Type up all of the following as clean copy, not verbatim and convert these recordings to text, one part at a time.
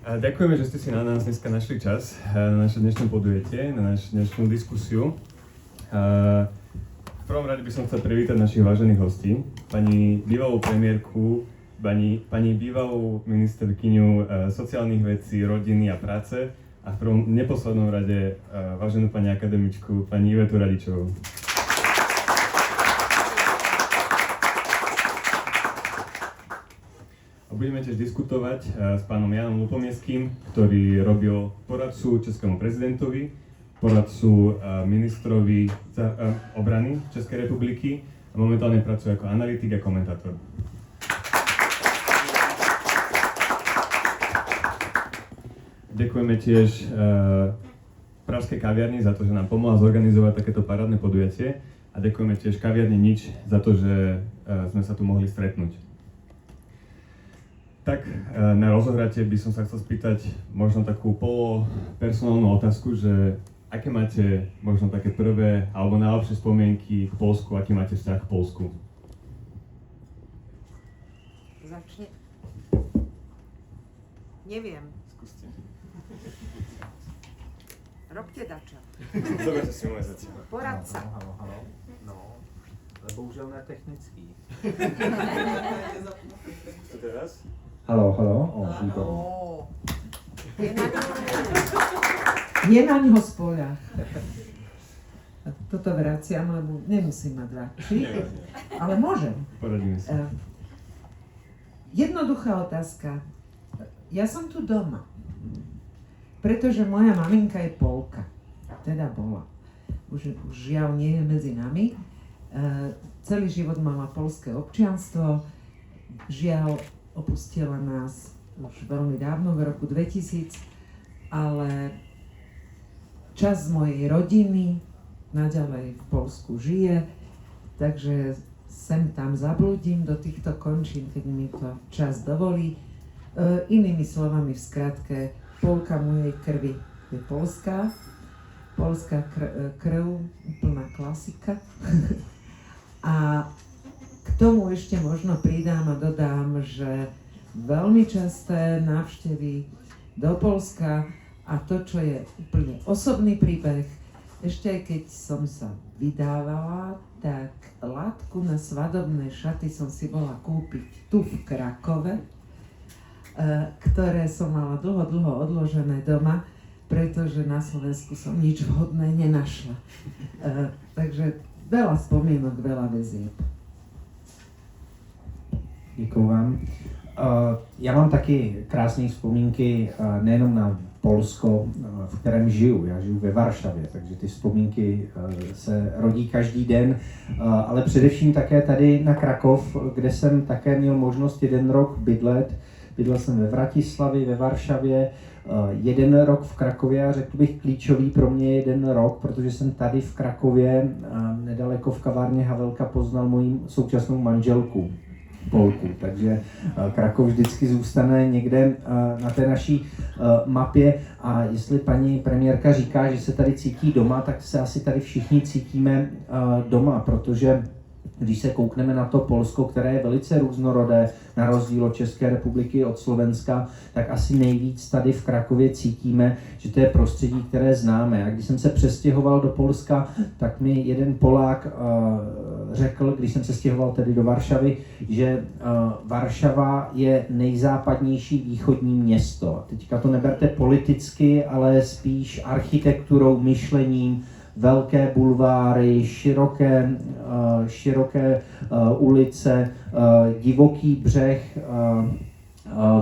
Ďakujeme, že ste si na nás dneska našli čas, na naše dnešné podujatie, na našu dnešnú diskusiu. V prvom rade by som chcel privítať našich vážených hostí, pani bývalú premiérku, pani bývalú ministerkyňu sociálnych vecí, rodiny a práce a v prvom neposlednom rade váženú pani akademičku, pani Ivetu Radičovú. Budeme tiež diskutovať s pánom Jánom Lupomieským, ktorý robil poradcu českému prezidentovi, poradcu ministrovi obrany Českej republiky a momentálne pracuje ako analytik a komentátor. Ďakujeme tiež Pražskej kaviarni za to, že nám pomohla zorganizovať takéto parádne podujatie a ďakujeme tiež kaviarni Nič za to, že sme sa tu mohli stretnúť. Tak na rozohratie by som sa chcel spýtať možno takú polopersonálnu otázku, že aké máte možno také prvé alebo najlepšie spomienky k Poľsku, aký máte vzťah k Poľsku? Začne. Neviem. Skúste. Robte dačo. Zoberte si moje zatiaľ. Poradca. Halo. No, ale bohužel netechnický. To teraz? Halo. Výborné. Je na ňo spoľah. Toto vraciam, lebo nemusím mať radši, ale môžem. Poradíme sa. Jednoduchá otázka. Ja som tu doma, pretože moja maminka je Poľka. Teda bola. Už žiaľ nie je medzi nami. Celý život mala poľské občianstvo. Žiaľ, opustila nás už veľmi dávno, v roku 2000, ale časť mojej rodiny naďalej v Poľsku žije, takže sem tam zablúdim do týchto končín, keď mi to čas dovolí. Inými slovami, v skratke, polka mojej krvi je poľská, poľská krv, úplná klasika. A k tomu ešte možno pridám a dodám, že veľmi časté návštevy do Poľska a to, čo je úplne osobný príbeh, ešte aj keď som sa vydávala, tak látku na svadobné šaty som si bola kúpiť tu v Krakove, ktoré som mala dlho odložené doma, pretože na Slovensku som nič vhodné nenašla. Takže veľa spomienok, veľa väzieb. Děkuji vám. Já mám taky krásné vzpomínky nejenom na Polsko, v kterém žiju. Já žiju ve Varšavě, takže ty vzpomínky se rodí každý den, ale především také tady na Krakov, kde jsem také měl možnost 1 rok bydlet. Bydlel jsem ve Vratislavi, ve Varšavě, 1 rok v Krakově a řekl bych klíčový pro mě 1 rok, protože jsem tady v Krakově, nedaleko v kavárně Havelka, poznal moji současnou manželku. Polku, takže Krakov vždycky zůstane někde na té naší mapě a jestli paní premiérka říká, že se tady cítí doma, tak se asi tady všichni cítíme doma, protože když se koukneme na to Polsko, které je velice různorodé, na rozdíl od České republiky, od Slovenska, tak asi nejvíc tady v Krakově cítíme, že to je prostředí, které známe. A když jsem se přestěhoval do Polska, tak mi jeden Polák řekl, když jsem se stěhoval tedy do Varšavy, že Varšava je nejzápadnější východní město. Teďka to neberte politicky, ale spíš architekturou, myšlením, velké bulváry, široké ulice, divoký břeh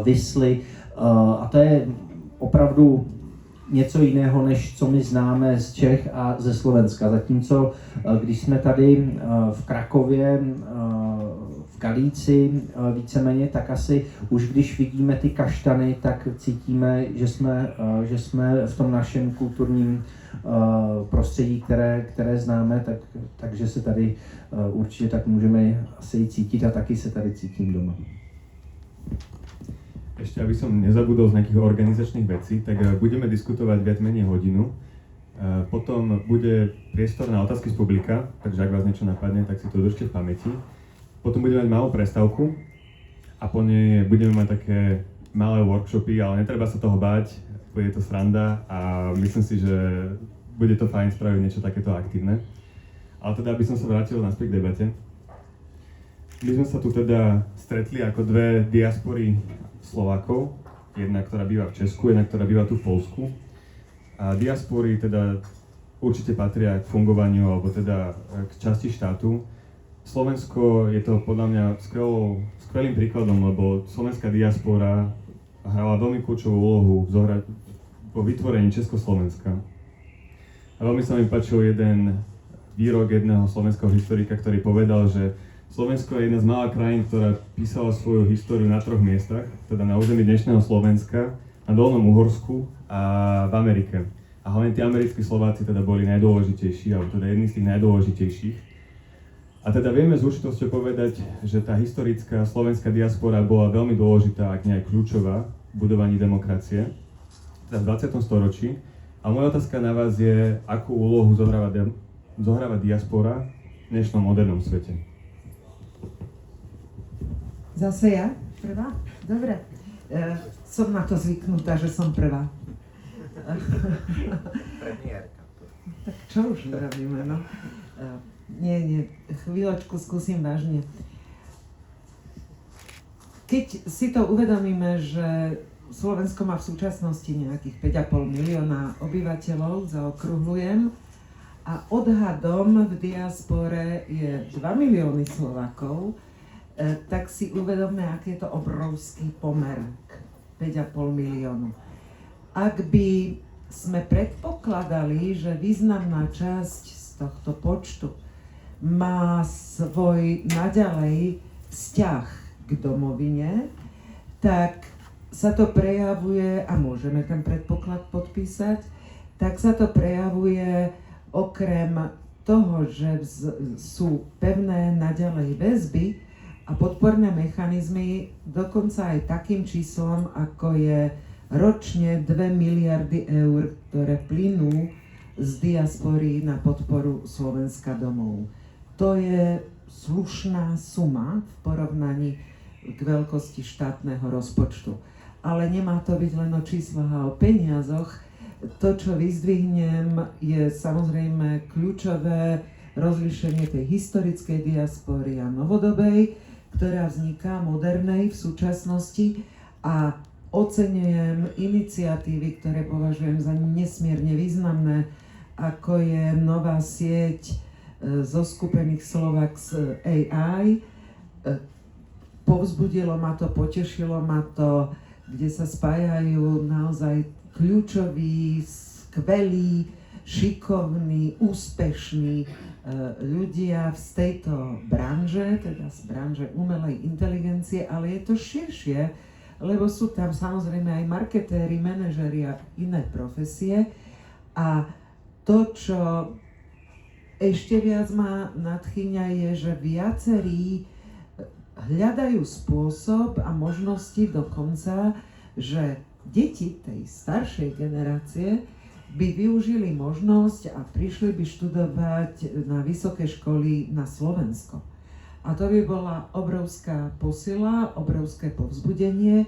Visly a to je opravdu něco jiného, než co my známe z Čech a ze Slovenska. Zatímco když jsme tady v Krakově, v Galícii víceméně, tak asi už když vidíme ty kaštany, tak cítíme, že jsme v tom našem kulturním prostředí, které známe, takže se tady určitě tak můžeme asi i cítit a taky se tady cítím doma. Ešte, aby som nezabudol z nejakých organizačných vecí, tak budeme diskutovať viac menej hodinu. Potom bude priestor na otázky z publika, takže ak vás niečo napadne, tak si to držte v pamäti. Potom budeme mať malú prestávku a po nej budeme mať také malé workshopy, ale netreba sa toho báť, bude to sranda a myslím si, že bude to fajn spraviť niečo takéto aktívne. Ale teda, aby som sa vrátil naspäť k debate. My sme sa tu teda stretli ako dve diaspory Slovákov, jedna, ktorá býva v Česku, jedna, ktorá býva tu v Poľsku. A diaspory teda určite patria k fungovaniu, alebo teda k časti štátu. Slovensko je to podľa mňa skvelým príkladom, lebo slovenská diaspora hrala veľmi kľúčovú úlohu vo vytvorení Československa. A veľmi sa mi páčil jeden výrok jedného slovenského historika, ktorý povedal, že Slovensko je jedna z mála krajín, ktorá písala svoju históriu na 3 miestach, teda na území dnešného Slovenska, na Dolnom Uhorsku a v Amerike. A hlavne tí americkí Slováci teda boli najdôležitejší, alebo teda jedni z tých najdôležitejších. A teda vieme s určitosťou povedať, že tá historická slovenská diaspora bola veľmi dôležitá, ak nie aj kľúčová v budovaní demokracie, teda v 20. storočí. A moja otázka na vás je, akú úlohu zohráva diaspora v dnešnom modernom svete? Zase ja? Prvá? Dobre. Som na to zvyknutá, že som prvá. Premiérka. Tak čo už robíme, no? Nie, chvíľočku skúsim vážne. Keď si to uvedomíme, že Slovensko má v súčasnosti nejakých 5,5 milióna obyvateľov, zaokrúhlujem, a odhadom v diaspore je 2 milióny Slovákov, tak si uvedomme, aký je to obrovský pomer k 5,5 miliónu. Ak by sme predpokladali, že významná časť z tohto počtu má svoj naďalej vzťah k domovine, tak sa to prejavuje, a môžeme ten predpoklad podpísať, tak sa to prejavuje okrem toho, že sú pevné naďalej väzby a podporné mechanizmy, dokonca aj takým číslom, ako je ročne 2 miliardy eur, ktoré plynú z diaspory na podporu Slovenska domov. To je slušná suma v porovnaní k veľkosti štátneho rozpočtu. Ale nemá to byť len o číslach a o peniazoch. To, čo vyzdvihnem, je samozrejme kľúčové rozlíšenie tej historickej diaspory a novodobej, ktorá vzniká modernej v súčasnosti, a oceňujem iniciatívy, ktoré považujem za nesmierne významné, ako je nová sieť zoskupených Slováks AI. Povzbudilo ma to, potešilo ma to, kde sa spájajú naozaj kľúčoví, skvelí, šikovní, úspešní ľudia z tejto branže, teda z branže umelej inteligencie, ale je to širšie, lebo sú tam samozrejme aj marketéri, manažéri a iné profesie. A to, čo ešte viac ma nadchýňa, je, že viacerí hľadajú spôsob a možnosti dokonca, že deti tej staršej generácie by využili možnosť a prišli by študovať na vysoké školy na Slovensko. A to by bola obrovská posila, obrovské povzbudenie,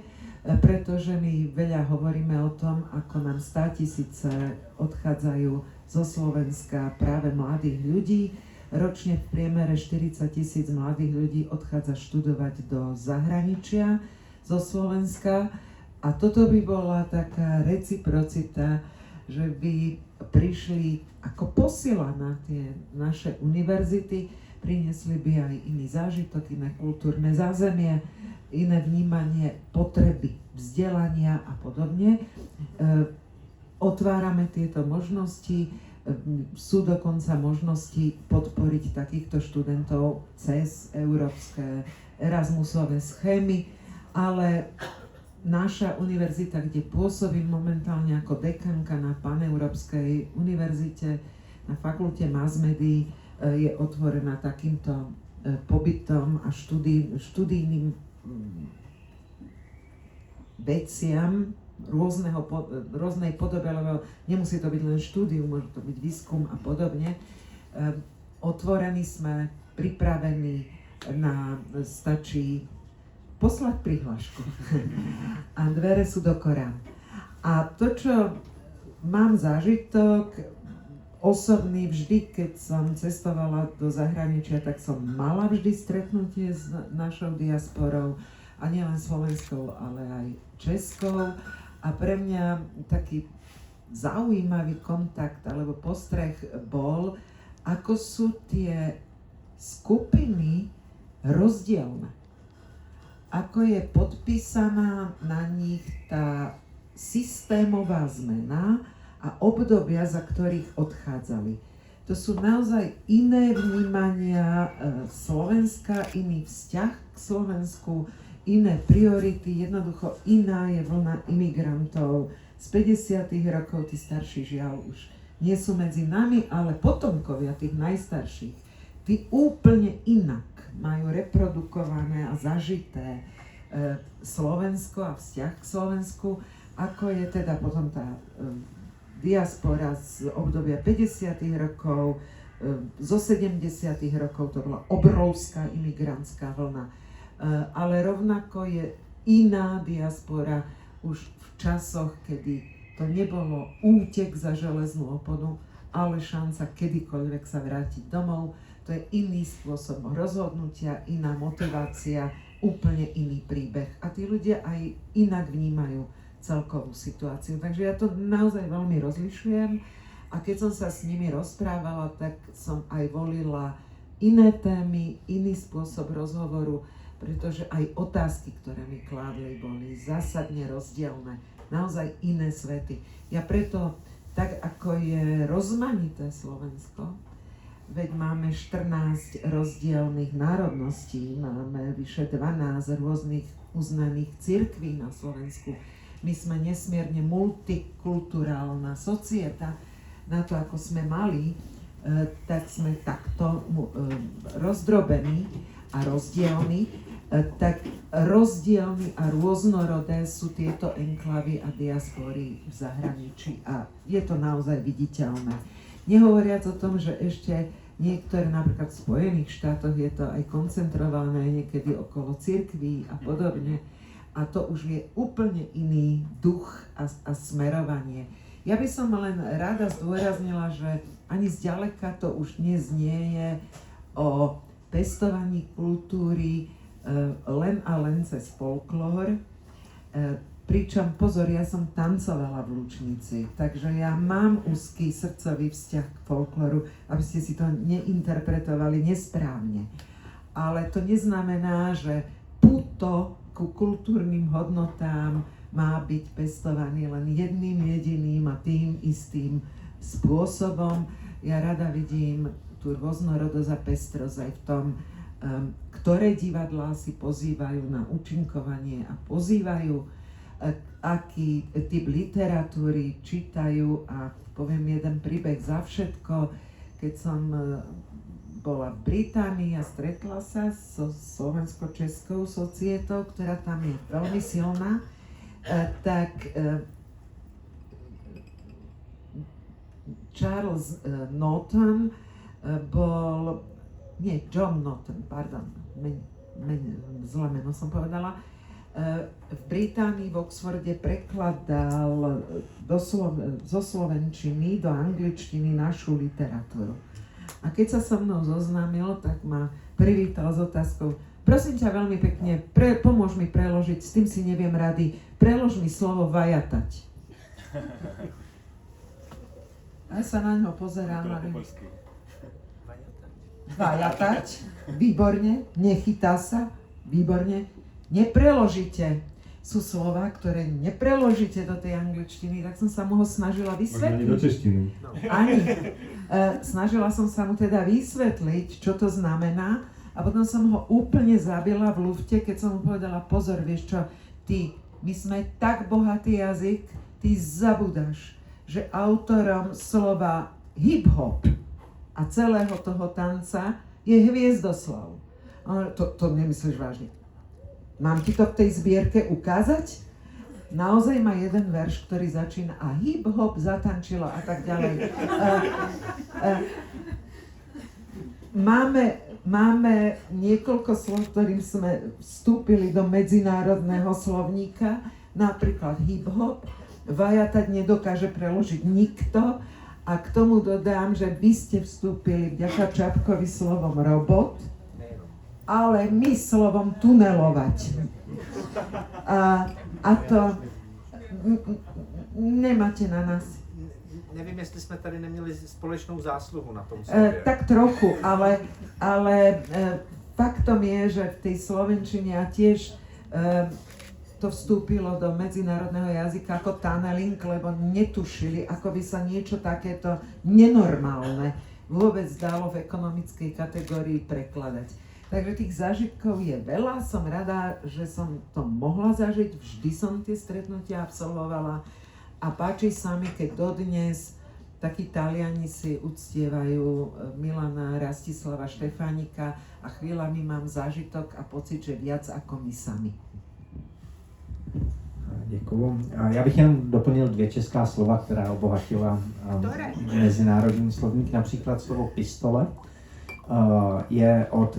pretože my veľa hovoríme o tom, ako nám 100 000 odchádzajú zo Slovenska práve mladých ľudí. Ročne v priemere 40 000 mladých ľudí odchádza študovať do zahraničia zo Slovenska. A toto by bola taká reciprocita, že by prišli ako posila na tie naše univerzity, priniesli by aj iný zážitok, iné kultúrne zázemie, iné vnímanie potreby vzdelania a podobne. Otvárame tieto možnosti, sú dokonca možnosti podporiť takýchto študentov cez európske Erasmusové schémy, ale naša univerzita, kde pôsobím momentálne ako dekanka na Paneurópskej univerzite, na fakulte mass médií, je otvorená takýmto pobytom a študijným veciam rôznej podobe, lebo nemusí to byť len štúdium, môže to byť výskum a podobne. Otvorení sme, pripravení, stačí poslať prihlášku. A dvere sú do Korán. A to, čo mám zážitok osobný vždy, keď som cestovala do zahraničia, tak som mala vždy stretnutie s našou diasporou, a nielen slovenskou, ale aj českou. A pre mňa taký zaujímavý kontakt alebo postreh bol, ako sú tie skupiny rozdielne. Ako je podpísaná na nich tá systémová zmena a obdobia, za ktorých odchádzali. To sú naozaj iné vnímania Slovenska, iný vzťah k Slovensku, iné priority, jednoducho iná je vlna imigrantov z 50. rokov, tí starší žiaľ už nie sú medzi nami, ale potomkovia tých najstarších, tí úplne inak majú reprodukované a zažité Slovensko a vzťah k Slovensku, ako je teda potom tá diaspora z obdobia 50. rokov, zo 70. rokov to bola obrovská imigrantská vlna. Ale rovnako je iná diaspora už v časoch, kedy to nebolo útek za železnú opodu, ale šanca kedykoľvek sa vrátiť domov. To je iný spôsob rozhodnutia, iná motivácia, úplne iný príbeh. A tí ľudia aj inak vnímajú celkovú situáciu. Takže ja to naozaj veľmi rozlišujem. A keď som sa s nimi rozprávala, tak som aj volila iné témy, iný spôsob rozhovoru, pretože aj otázky, ktoré mi kládli, boli zásadne rozdielne, naozaj iné svety. Ja preto, tak ako je rozmanité Slovensko, veď máme 14 rozdielnych národností, máme vyše 12 rôznych uznaných cirkví na Slovensku. My sme nesmierne multikulturálna societa, na to, ako sme mali, tak sme takto rozdrobení a rozdielni. Tak rozdielny a rôznorodé sú tieto enklavy a diaspory v zahraničí a je to naozaj viditeľné. Nehovoriac o tom, že ešte niektoré, napríklad v Spojených štátoch je to aj koncentrované niekedy okolo cirkví a podobne a to už je úplne iný duch a smerovanie. Ja by som len rada zdôraznila, že ani zďaleka to už nie je o pestovaní kultúry len a len cez folklór. Pričom, pozor, ja som tancovala v Lučnici, takže ja mám úzky srdcový vzťah k folklóru, aby ste si to neinterpretovali nesprávne. Ale to neznamená, že puto ku kultúrnym hodnotám má byť pestovaný len jedným jediným a tým istým spôsobom. Ja rada vidím tú rôznorodosť a pestrosť aj v tom, ktoré divadlá si pozývajú na účinkovanie a pozývajú, aký typ literatúry čítajú. A poviem jeden príbeh za všetko. Keď som bola v Británii a stretla sa so slovensko-českou societou, ktorá tam je veľmi silná, tak Charles Norton John Norton, pardon, zlé meno som povedala, v Británii, v Oxforde prekladal zo slovenčiny do angličtiny našu literatúru. A keď sa so mnou zoznámil, tak ma privítal s otázkou: prosím ťa veľmi pekne, pomôž mi preložiť, s tým si neviem rady, prelož mi slovo vajatať. A ja sa na ňo pozerám a vajatať, výborne, nechytá sa, výborne, nepreložíte. Sú slová, ktoré nepreložíte do tej angličtiny, tak som sa mu ho snažila vysvetliť. Možno ani do češtiny. Ani. Snažila som sa mu teda vysvetliť, čo to znamená, a potom som ho úplne zabila v lufte, keď som mu povedala: pozor, vieš čo, my sme tak bohatý jazyk, ty zabudáš, že autorom slova hip-hop a celého toho tanca je Hviezdoslav. To nemyslíš vážne. Mám ti to v tej zbierke ukázať? Naozaj má jeden verš, ktorý začína a hip-hop zatančilo a tak ďalej. máme niekoľko slov, ktorým sme vstúpili do medzinárodného slovníka, napríklad hip-hop. Vajatať nedokáže preložiť nikto. A k tomu dodám, že vy ste vstúpili vďaka Čapkovi slovom robot, ale my slovom tunelovať. A to nemáte na nás. Nevím, jestli jsme tady neměli společnou zásluhu na tom slově. Tak trochu, ale faktom je, že v tej slovenčine a tiež to vstúpilo do medzinárodného jazyka ako tunneling, lebo netušili, ako by sa niečo takéto nenormálne vôbec dalo v ekonomickej kategórii prekladať. Takže tých zážitkov je veľa, som rada, že som to mohla zažiť, vždy som tie stretnutia absolvovala a páči sa mi, keď dodnes takí Taliani si uctievajú Milana Rastislava Štefánika a chvíľami mám zážitok a pocit, že viac ako my sami. Děkuju. Já bych jen doplnil 2 česká slova, která obohatila mezinárodní slovník. Například slovo pistole je od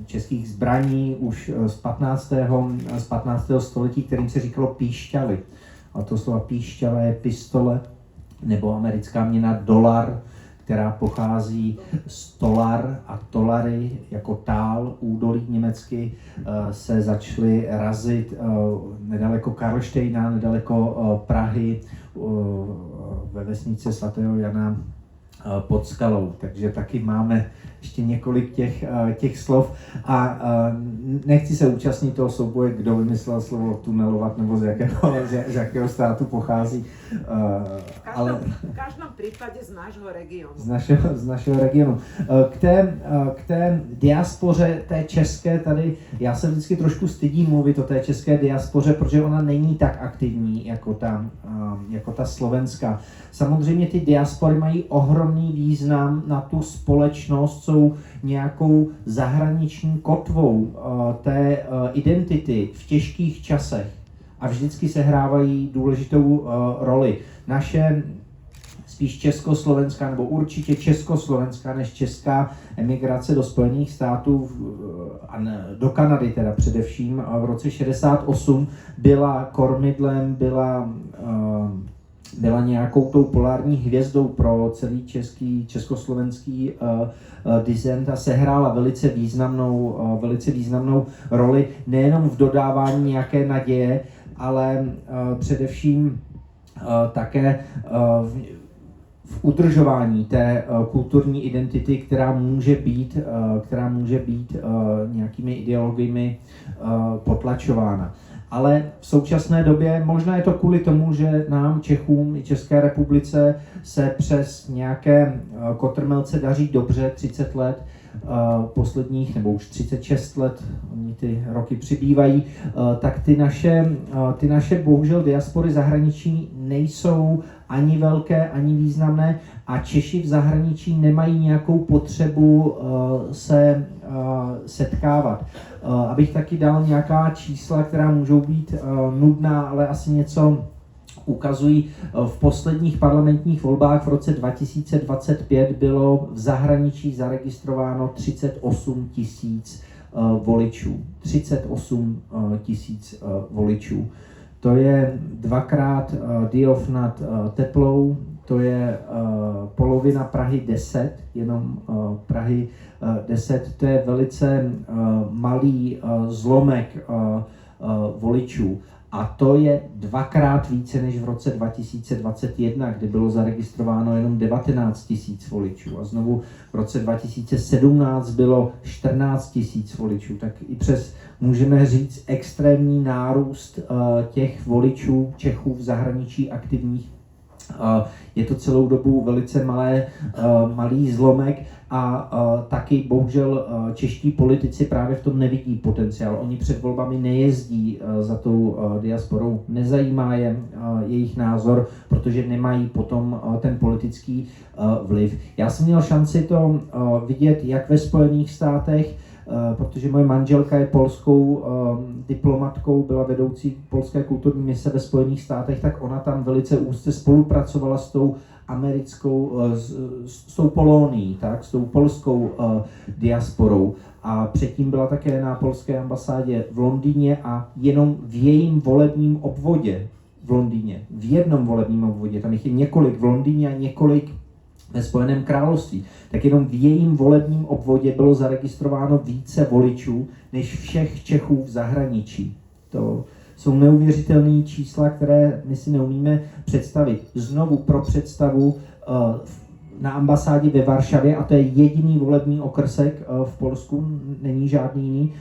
českých zbraní už z 15. století, kterým se říkalo píšťaly. A to slovo píšťale je pistole, nebo americká měna dolar, která pochází z tolar a tolary jako tál, údolí německy se začaly razit nedaleko Karlštejna, nedaleko Prahy, ve vesnici svatého Jana pod Skalou. Takže taky máme ještě několik těch slov a nechci se účastnit toho souboje, kdo vymyslel slovo tunelovat nebo z jakého státu pochází. V každom prípade z nášho regiónu. Z našeho regionu. K té diaspoře, té české tady, já se vždycky trošku stydím mluvit o té české diaspoře, protože ona není tak aktivní jako ta slovenská. Samozřejmě ty diaspory mají ohromný význam na tu společnost, jsou nějakou zahraniční kotvou té identity v těžkých časech a vždycky sehrávají důležitou roli. Naše spíš československá, nebo určitě československá než česká emigrace do Spojených států a do Kanady teda především v roce 68 byla kormidlem, byla nějakou tou polární hvězdou pro celý československý disent a sehrála velice významnou roli nejenom v dodávání nějaké naděje, ale především také v udržování té kulturní identity, která může být nějakými ideologiemi potlačována. Ale v současné době, možná je to kvůli tomu, že nám Čechům i České republice se přes nějaké kotrmelce daří dobře 30 let, posledních, nebo už 36 let, oni ty roky přibývají, tak ty naše bohužel diaspory zahraničí nejsou ani velké, ani významné a Češi v zahraničí nemají nějakou potřebu se setkávat. Abych taky dal nějaká čísla, která můžou být nudná, ale asi něco ukazují. V posledních parlamentních volbách v roce 2025 bylo v zahraničí zaregistrováno 38 000 voličů. 38 000 voličů. To je dvakrát Dyjov nad Teplou, to je polovina Prahy 10, jenom Prahy 10, to je velice malý zlomek voličů. A to je dvakrát více než v roce 2021, kdy bylo zaregistrováno jenom 19 000 voličů. A znovu v roce 2017 bylo 14 000 voličů. Tak i přes, můžeme říct, extrémní nárůst těch voličů Čechů v zahraničí aktivních. Je to celou dobu velice malý zlomek a taky bohužel čeští politici právě v tom nevidí potenciál. Oni před volbami nejezdí za tou diasporou, nezajímá je jejich názor, protože nemají potom ten politický vliv. Já jsem měl šanci to vidět jak ve Spojených státech, protože moje manželka je polskou diplomatkou, byla vedoucí polské kulturní mise ve Spojených státech, tak ona tam velice úzce spolupracovala s tou americkou, s tou Polónií, tak, s tou polskou diasporou. A předtím byla také na polské ambasádě v Londýně a jenom v jejím volebním obvodě v Londýně, v jednom volebním obvodě, tam jich je několik v Londýně a několik ve Spojeném království, tak jenom v jejím volebním obvodě bylo zaregistrováno více voličů než všech Čechů v zahraničí. To jsou neuvěřitelné čísla, které my si neumíme představit. Znovu pro představu, na ambasádě ve Varšavě, a to je jediný volební okrsek v Polsku, není žádný jiný,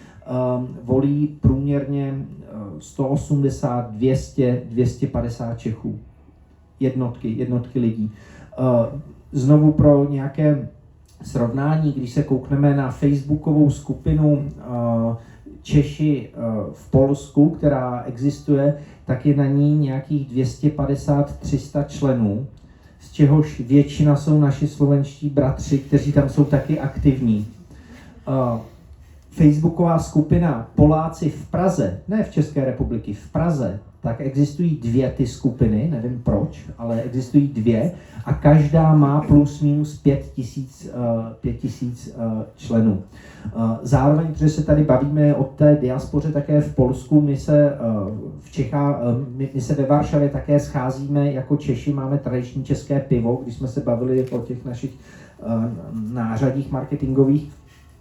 volí průměrně 180, 200, 250 Čechů. Jednotky lidí. Znovu pro nějaké srovnání, když se koukneme na facebookovou skupinu Češi v Polsku, která existuje, tak je na ní nějakých 250-300 členů, z čehož většina jsou naši slovenští bratři, kteří tam jsou taky aktivní. Facebooková skupina Poláci v Praze, ne v České republiky, v Praze, tak existují dvě ty skupiny, nevím proč, ale existují dvě a každá má plus minus 5000 členů. Zároveň, protože se tady bavíme o té diaspoře také v Polsku, my se ve Varšavě také scházíme jako Češi, máme tradiční české pivo, když jsme se bavili o těch našich nářadích marketingových,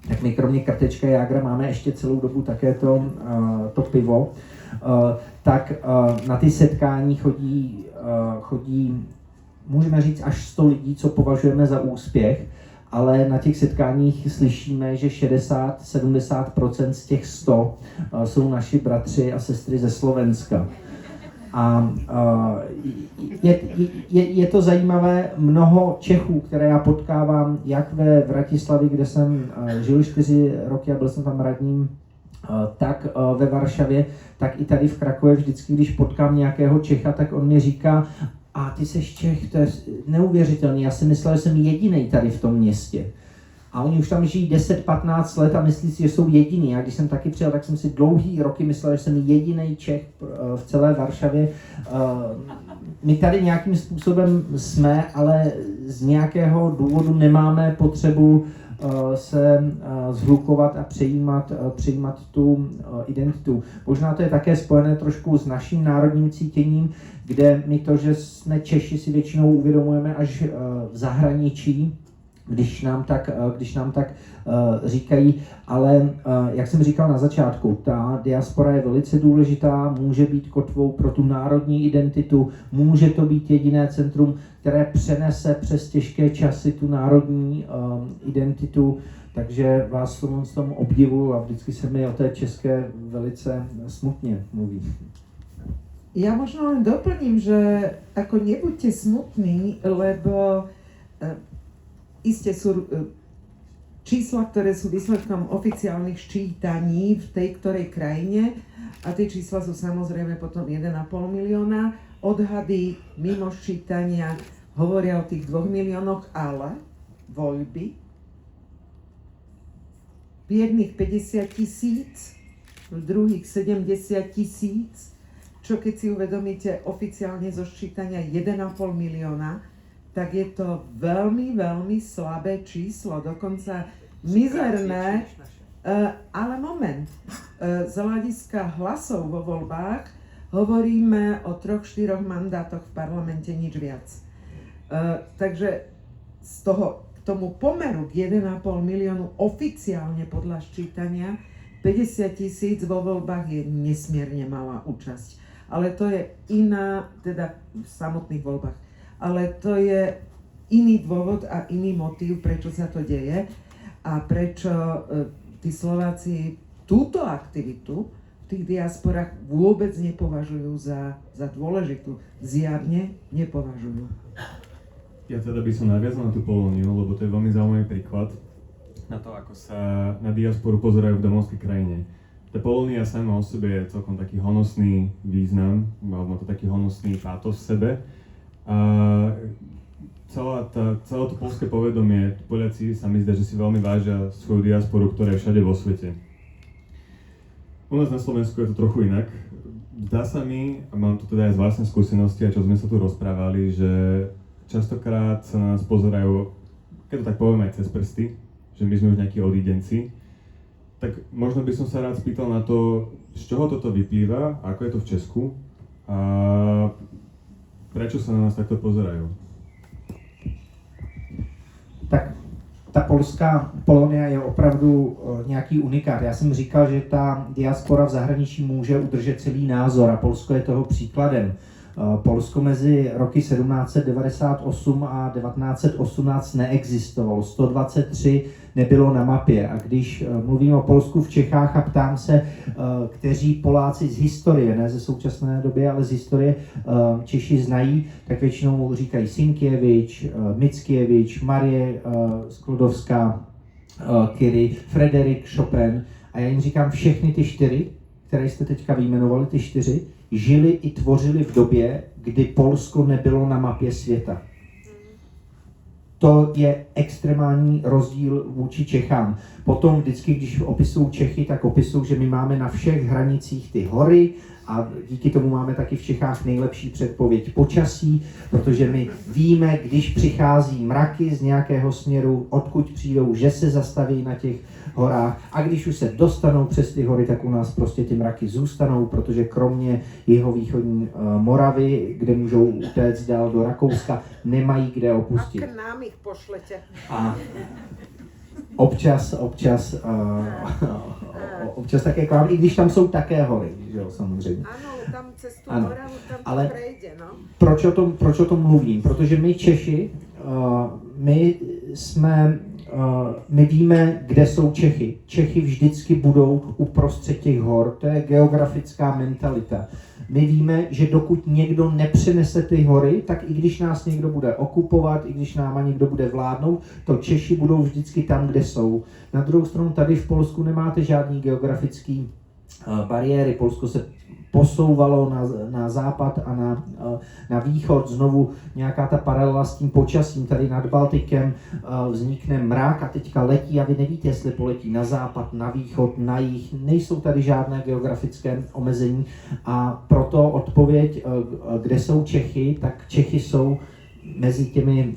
tak my kromě Krtečka Jágra máme ještě celou dobu také to pivo. Tak na ty setkání chodí, můžeme říct, až 100 lidí, co považujeme za úspěch, ale na těch setkáních slyšíme, že 60-70% z těch 100 jsou naši bratři a sestry ze Slovenska. A je to zajímavé, mnoho Čechů, které já potkávám, jak ve Vratislavi, kde jsem žil 4 roky a byl jsem tam radním, tak ve Varšavě, tak i tady v Krakově vždycky, když potkám nějakého Čecha, tak on mi říká, a ty seš Čech, to je neuvěřitelný, já si myslel, že jsem jedinej tady v tom městě. A oni už tam žijí 10-15 let a myslí si, že jsou jediný. A když jsem taky přijel, tak jsem si dlouhý roky myslel, že jsem jediný Čech v celé Varšavě. My tady nějakým způsobem jsme, ale z nějakého důvodu nemáme potřebu se zhlukovat a přejímat tu identitu. Možná to je také spojené trošku s naším národním cítěním, kde my to, že jsme Češi, si většinou uvědomujeme až v zahraničí, když nám tak říkají, ale jak jsem říkal na začátku, ta diaspora je velice důležitá, může být kotvou pro tu národní identitu, může to být jediné centrum, které přenese přes těžké časy tu národní identitu, takže vás v tom obdivuju a vždycky se mi o té české velice smutně mluví. Ja možno len doplním, že ako nebuďte smutní, lebo iste sú čísla, ktoré sú výsledkom oficiálnych ščítaní v tej ktorej krajine a tie čísla sú samozrejme potom 1,5 milióna. Odhady mimo ščítania hovoria o tých 2 miliónoch, ale voľby v jedných 50 000, v druhých 70 000, čo keď si uvedomíte oficiálne zo ščítania 1,5 milióna, tak je to veľmi, veľmi slabé číslo, dokonca mizerné, ale moment, z hľadiska hlasov vo voľbách hovoríme o 3-4 mandátoch v parlamente, nič viac. Takže z toho, k tomu pomeru k 1,5 miliónu oficiálne podľa ščítania 50 000 vo voľbách je nesmierne malá účasť. Ale to je iná, teda v samotných voľbách, ale to je iný dôvod a iný motív, prečo sa to deje a prečo tí Slováci túto aktivitu v tých diasporách vôbec nepovažujú za dôležitú. Zjavne nepovažujú. Ja teda by som naviazal na tú Polóniu, lebo to je veľmi zaujímavý príklad na to, ako sa na diasporu pozerajú v domovskej krajine. Tá Polónia sama o sebe je celkom taký honosný význam, alebo to taký honosný pátos v sebe. A celé to poľské povedomie, Poliaci sa mi zdá, že si veľmi vážia svoju diasporu, ktorá je všade vo svete. U nás na Slovensku je to trochu inak. Zdá sa mi, a mám to teda aj z vlastnej skúsenosti, a čo sme sa tu rozprávali, že častokrát sa na nás pozerajú, keď to tak poviem, aj cez prsty, že my sme už nejakí odídenci. Tak možno by som sa rád spýtal na to, z čoho toto vyplýva, ako je to v Česku a prečo sa na nás takto pozerajú. Tak ta polská Polonia je opravdu nějaký unikát. Já jsem říkal, že ta diaspora v zahraničí může udržet celý názor a Polsko je toho příkladem. Polsko mezi roky 1798 a 1918 neexistovalo. 123 nebylo na mapě. A když mluvím o Polsku v Čechách a ptám se, kteří Poláci z historie, ne ze současné doby, ale z historie Češi znají, tak většinou říkají Sienkiewicz, Mickiewicz, Marie Sklodowská, Curie, Frédéric Chopin. A já jim říkám, všechny ty 4, které jste teďka vyjmenovali, ty 4, žili i tvořili v době, kdy Polsko nebylo na mapě světa. To je extrémní rozdíl vůči Čechám. Potom vždycky, když opisují Čechy, tak opisují, že my máme na všech hranicích ty hory a díky tomu máme taky v Čechách nejlepší předpověď počasí, protože my víme, když přichází mraky z nějakého směru, odkud přijdou, že se zastaví na těch horách a když už se dostanou přes ty hory, tak u nás prostě ty mraky zůstanou, protože kromě jihovýchodní Moravy, kde můžou utéct dál do Rakouska, nemají kde opustit. A k nám ich pošlete. A občas také k vám, i když tam jsou také hory, že jo, samozřejmě. Áno, tam cez tú Ano, Moravu, tam ale to prejde, no. Proč o tom mluvím? Protože my Češi, my víme, kde jsou Čechy. Čechy vždycky budou uprostřed těch hor, to je geografická mentalita. My víme, že dokud někdo nepřenese ty hory, tak i když nás někdo bude okupovat, i když náma někdo bude vládnout, to Češi budou vždycky tam, kde jsou. Na druhou stranu tady v Polsku nemáte žádný geografický bariéry. Polsko se posouvalo na západ a na východ, znovu nějaká ta paralela s tím počasím, tady nad Baltikem vznikne mrak a teďka letí a vy nevíte, jestli poletí na západ, na východ, na jih, nejsou tady žádné geografické omezení a proto odpověď, kde jsou Čechy, tak Čechy jsou mezi těmi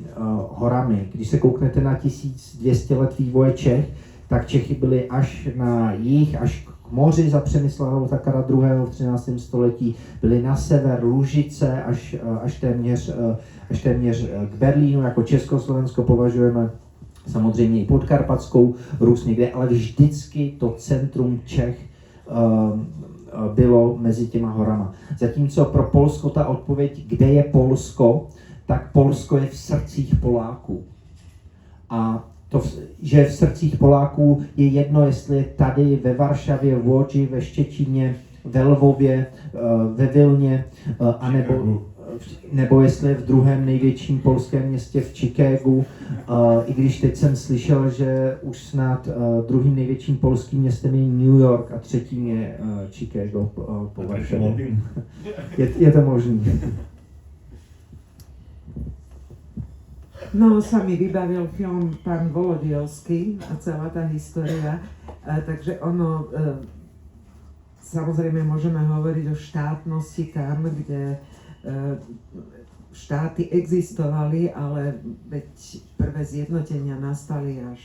horami. Když se kouknete na 1200 let vývoje Čech, tak Čechy byly až na jih, až k moři za Přemysla Otakara II. V 13. století, byly na sever Lužice až téměř k Berlínu, jako Československo považujeme samozřejmě i Podkarpatskou Rus někde, ale vždycky to centrum Čech bylo mezi těma horama. Zatímco pro Polsko ta odpověď, kde je Polsko, tak Polsko je v srdcích Poláků. A to, že v srdcích Poláků je jedno, jestli je tady ve Varšavě, v Łodzi, ve Štětíně, ve Lvově, ve Vilně, nebo jestli je v druhém největším polském městě v Chicagu. I když teď jsem slyšel, že už snad druhým největším polským městem je New York a třetím je Chicago po Varšavě. Je to možné. No, sa mi vybavil film Pán Volodielský a celá tá história, takže ono, samozrejme môžeme hovoriť o štátnosti tam, kde štáty existovali, ale veď prvé zjednotenia nastali až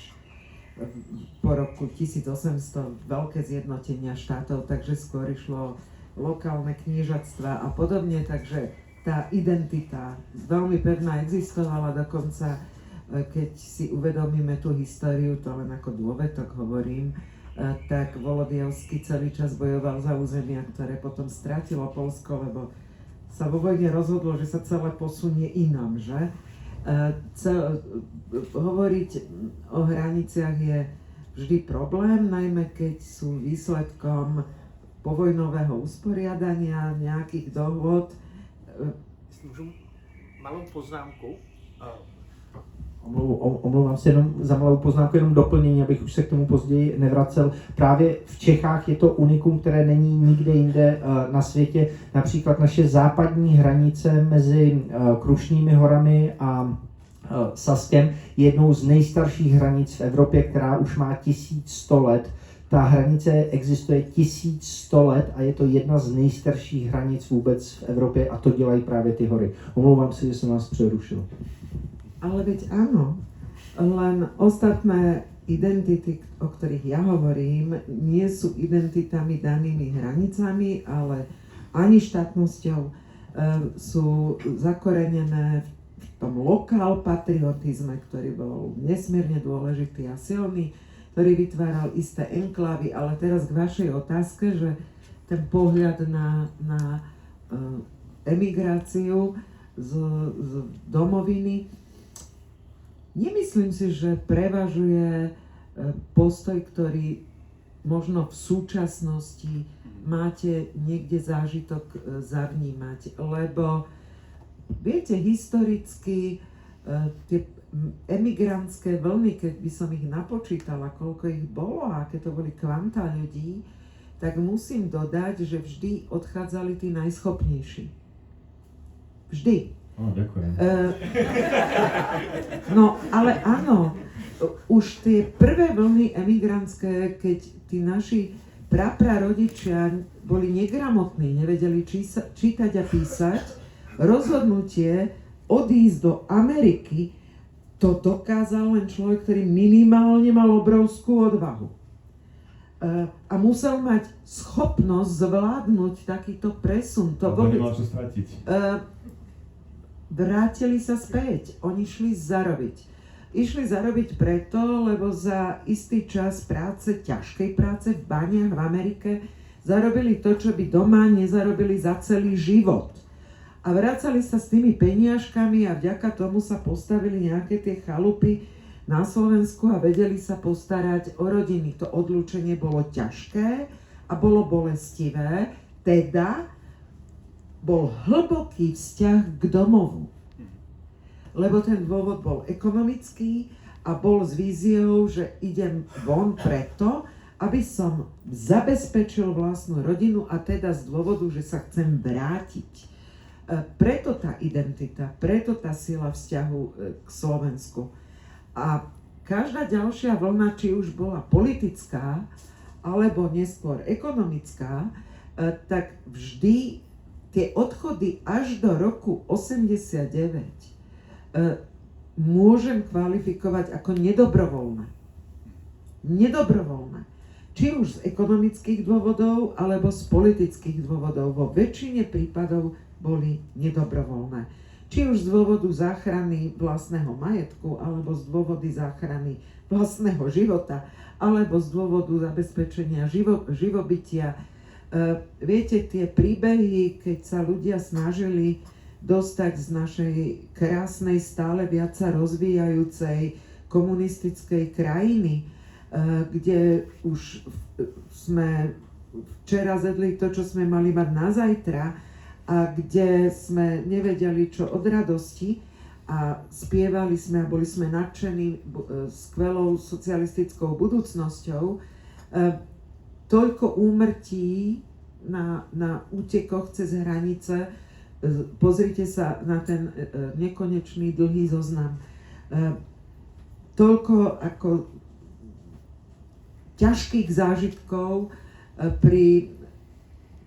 po roku 1800, veľké zjednotenia štátov, takže skôr išlo lokálne kniežatstva a podobne, takže tá identita veľmi pevná existovala, dokonca keď si uvedomíme tú históriu, to len ako dôvetok hovorím, tak Volodielsky celý čas bojoval za územia, ktoré potom stratilo Poľsko, lebo sa vo vojne rozhodlo, že sa celé posunie inam, že? Hovoriť o hraniciach je vždy problém, najmä keď sú výsledkom povojnového usporiadania, nejakých dohôd. Jestli můžu malou poznámku. Omlouvám se jenom za malou poznámku, jenom doplnění, abych už se k tomu později nevracel. Právě v Čechách je to unikum, které není nikde jinde na světě. Například naše západní hranice mezi Krušnými horami a Saskem, jednou z nejstarších hranic v Evropě, která už má 1100 let. Ta hranice existuje 1100 let a je to jedna z nejstarších hranic vůbec v Evropě a to dělají právě ty hory. Omlouvám se, že jsem vás přerušil. Ale veď áno, len ostatné identity, o ktorých ja hovorím, nie sú identitami danými hranicami, ale ani štátnosťou, sú zakorenené v tom lokál patriotizme, ktorý bol nesmierne dôležitý a silný, ktorý vytváral isté enklávy, ale teraz k vašej otázke, že ten pohľad na emigráciu z domoviny, nemyslím si, že prevažuje postoj, ktorý možno v súčasnosti máte niekde zážitok zavnímať, lebo viete, historicky tie emigrantské vlny, keď by som ich napočítala, koľko ich bolo a aké to boli kvantá ľudí, tak musím dodať, že vždy odchádzali tí najschopnejší. Vždy. Ďakujem. No, ale áno, už tie prvé vlny emigrantské, keď tí naši praprarodičia boli negramotní, nevedeli čítať a písať, rozhodnutie odísť do Ameriky, to dokázal len človek, ktorý minimálne mal obrovskú odvahu. A musel mať schopnosť zvládnuť takýto presun. To boli... Nemal čo stratiť. Vrátili sa späť. Oni šli zarobiť. Išli zarobiť preto, lebo za istý čas práce, ťažkej práce v baniach v Amerike, zarobili to, čo by doma nezarobili za celý život. A vracali sa s tými peniažkami a vďaka tomu sa postavili nejaké tie chalupy na Slovensku a vedeli sa postarať o rodiny. To odlúčenie bolo ťažké a bolo bolestivé, teda bol hlboký vzťah k domovu. Lebo ten dôvod bol ekonomický a bol s víziou, že idem von preto, aby som zabezpečil vlastnú rodinu a teda z dôvodu, že sa chcem vrátiť. Preto tá identita, preto tá sila vzťahu k Slovensku. A každá ďalšia vlna, či už bola politická, alebo neskôr ekonomická, tak vždy tie odchody až do roku 89 môžem kvalifikovať ako nedobrovoľné. Nedobrovoľné. Či už z ekonomických dôvodov, alebo z politických dôvodov. Vo väčšine prípadov boli nedobrovoľné. Či už z dôvodu záchrany vlastného majetku, alebo z dôvodu záchrany vlastného života, alebo z dôvodu zabezpečenia živobytia. Viete, tie príbehy, keď sa ľudia snažili dostať z našej krásnej, stále viac sa rozvíjajúcej komunistickej krajiny, kde už sme včera zjedli to, čo sme mali mať na zajtra a kde sme nevedeli, čo od radosti a spievali sme a boli sme nadšení skvelou socialistickou budúcnosťou, toľko úmrtí na útekoch cez hranice. Pozrite sa na ten nekonečný dlhý zoznam. Toľko ako ťažkých zážitkov pri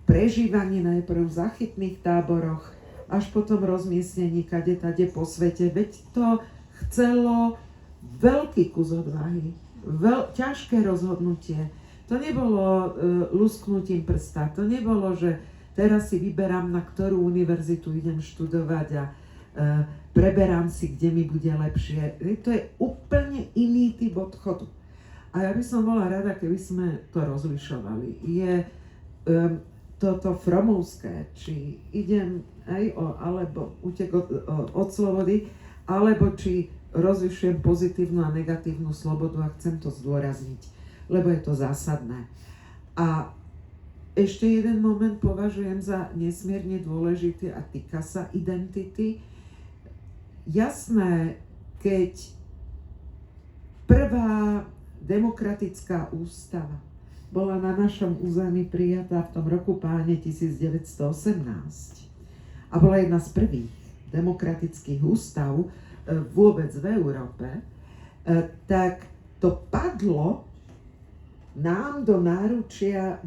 prežívaní najprv v záchytných táboroch, až potom rozmiestnení kade-tade po svete. Veď to chcelo veľký kus odvahy, ťažké rozhodnutie. To nebolo lusknutím prsta, to nebolo, že teraz si vyberám, na ktorú univerzitu idem študovať a preberám si, kde mi bude lepšie. To je úplne iný typ odchodu. A ja by som bola rada, keby sme to rozlišovali. Je toto fromovské, či idem alebo utek od slobody, alebo či rozlišujem pozitívnu a negatívnu slobodu a chcem to zdôrazniť, lebo je to zásadné. A ešte jeden moment považujem za nesmierne dôležitý a týka sa identity. Jasné, keď prvá demokratická ústava bola na našom území prijatá v tom roku páne 1918 a bola jedna z prvých demokratických ústav, vôbec v Európe, tak to padlo nám do náručia,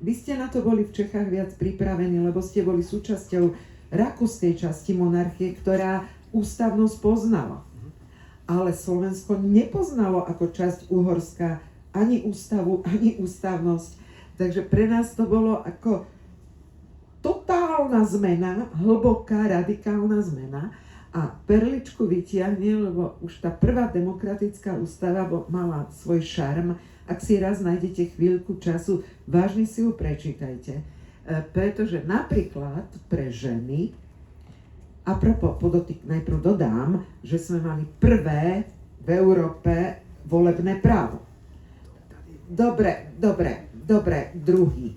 vy ste na to boli v Čechách viac pripravení, lebo ste boli súčasťou rakúskej časti monarchie, ktorá ústavnosť poznala. Ale Slovensko nepoznalo ako časť Uhorska ani ústavu, ani ústavnosť. Takže pre nás to bolo ako totálna zmena, hlboká, radikálna zmena. A perličku vytiahne, lebo už tá prvá demokratická ústava mala svoj šarm. Ak si raz nájdete chvíľku času, vážne si ju prečítajte. Pretože napríklad pre ženy, najprv dodám, že sme mali prvé v Európe volebné právo. Dobre, druhý.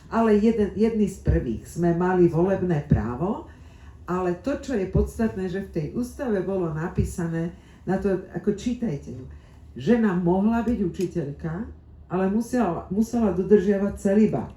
Ale jedný z prvých sme mali volebné právo, ale to, čo je podstatné, že v tej ústave bolo napísané, na to, ako čítajte ju, žena mohla byť učiteľka, ale musela dodržiavať celibát.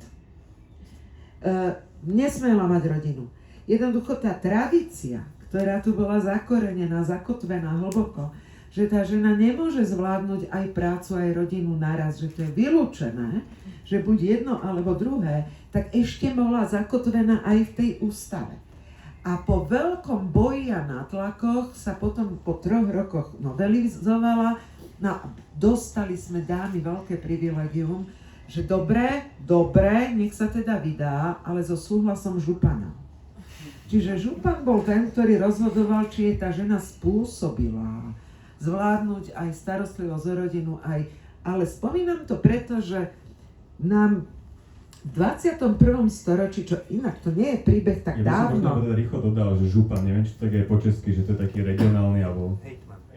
Nesmela mať rodinu. Jednoducho tá tradícia, ktorá tu bola zakorenená, zakotvená hlboko, že tá žena nemôže zvládnuť aj prácu, aj rodinu naraz, že to je vylúčené, že buď jedno alebo druhé, tak ešte bola zakotvená aj v tej ústave. A po veľkom boji a nátlakoch sa potom po 3 rokoch novelizovala. No, dostali sme dámy veľké privilegium, že dobre, nech sa teda vydá, ale so súhlasom župana. Čiže župan bol ten, ktorý rozhodoval, či je tá žena spôsobila zvládnuť aj starostlivosť o rodinu, ale spomínam to preto, že nám v 21. storočí, čo inak to nie je príbeh tak dávno. Ja by som možno rýchlo dodal, že župan, neviem, či to tak je po česky, že to je taký regionálny, alebo...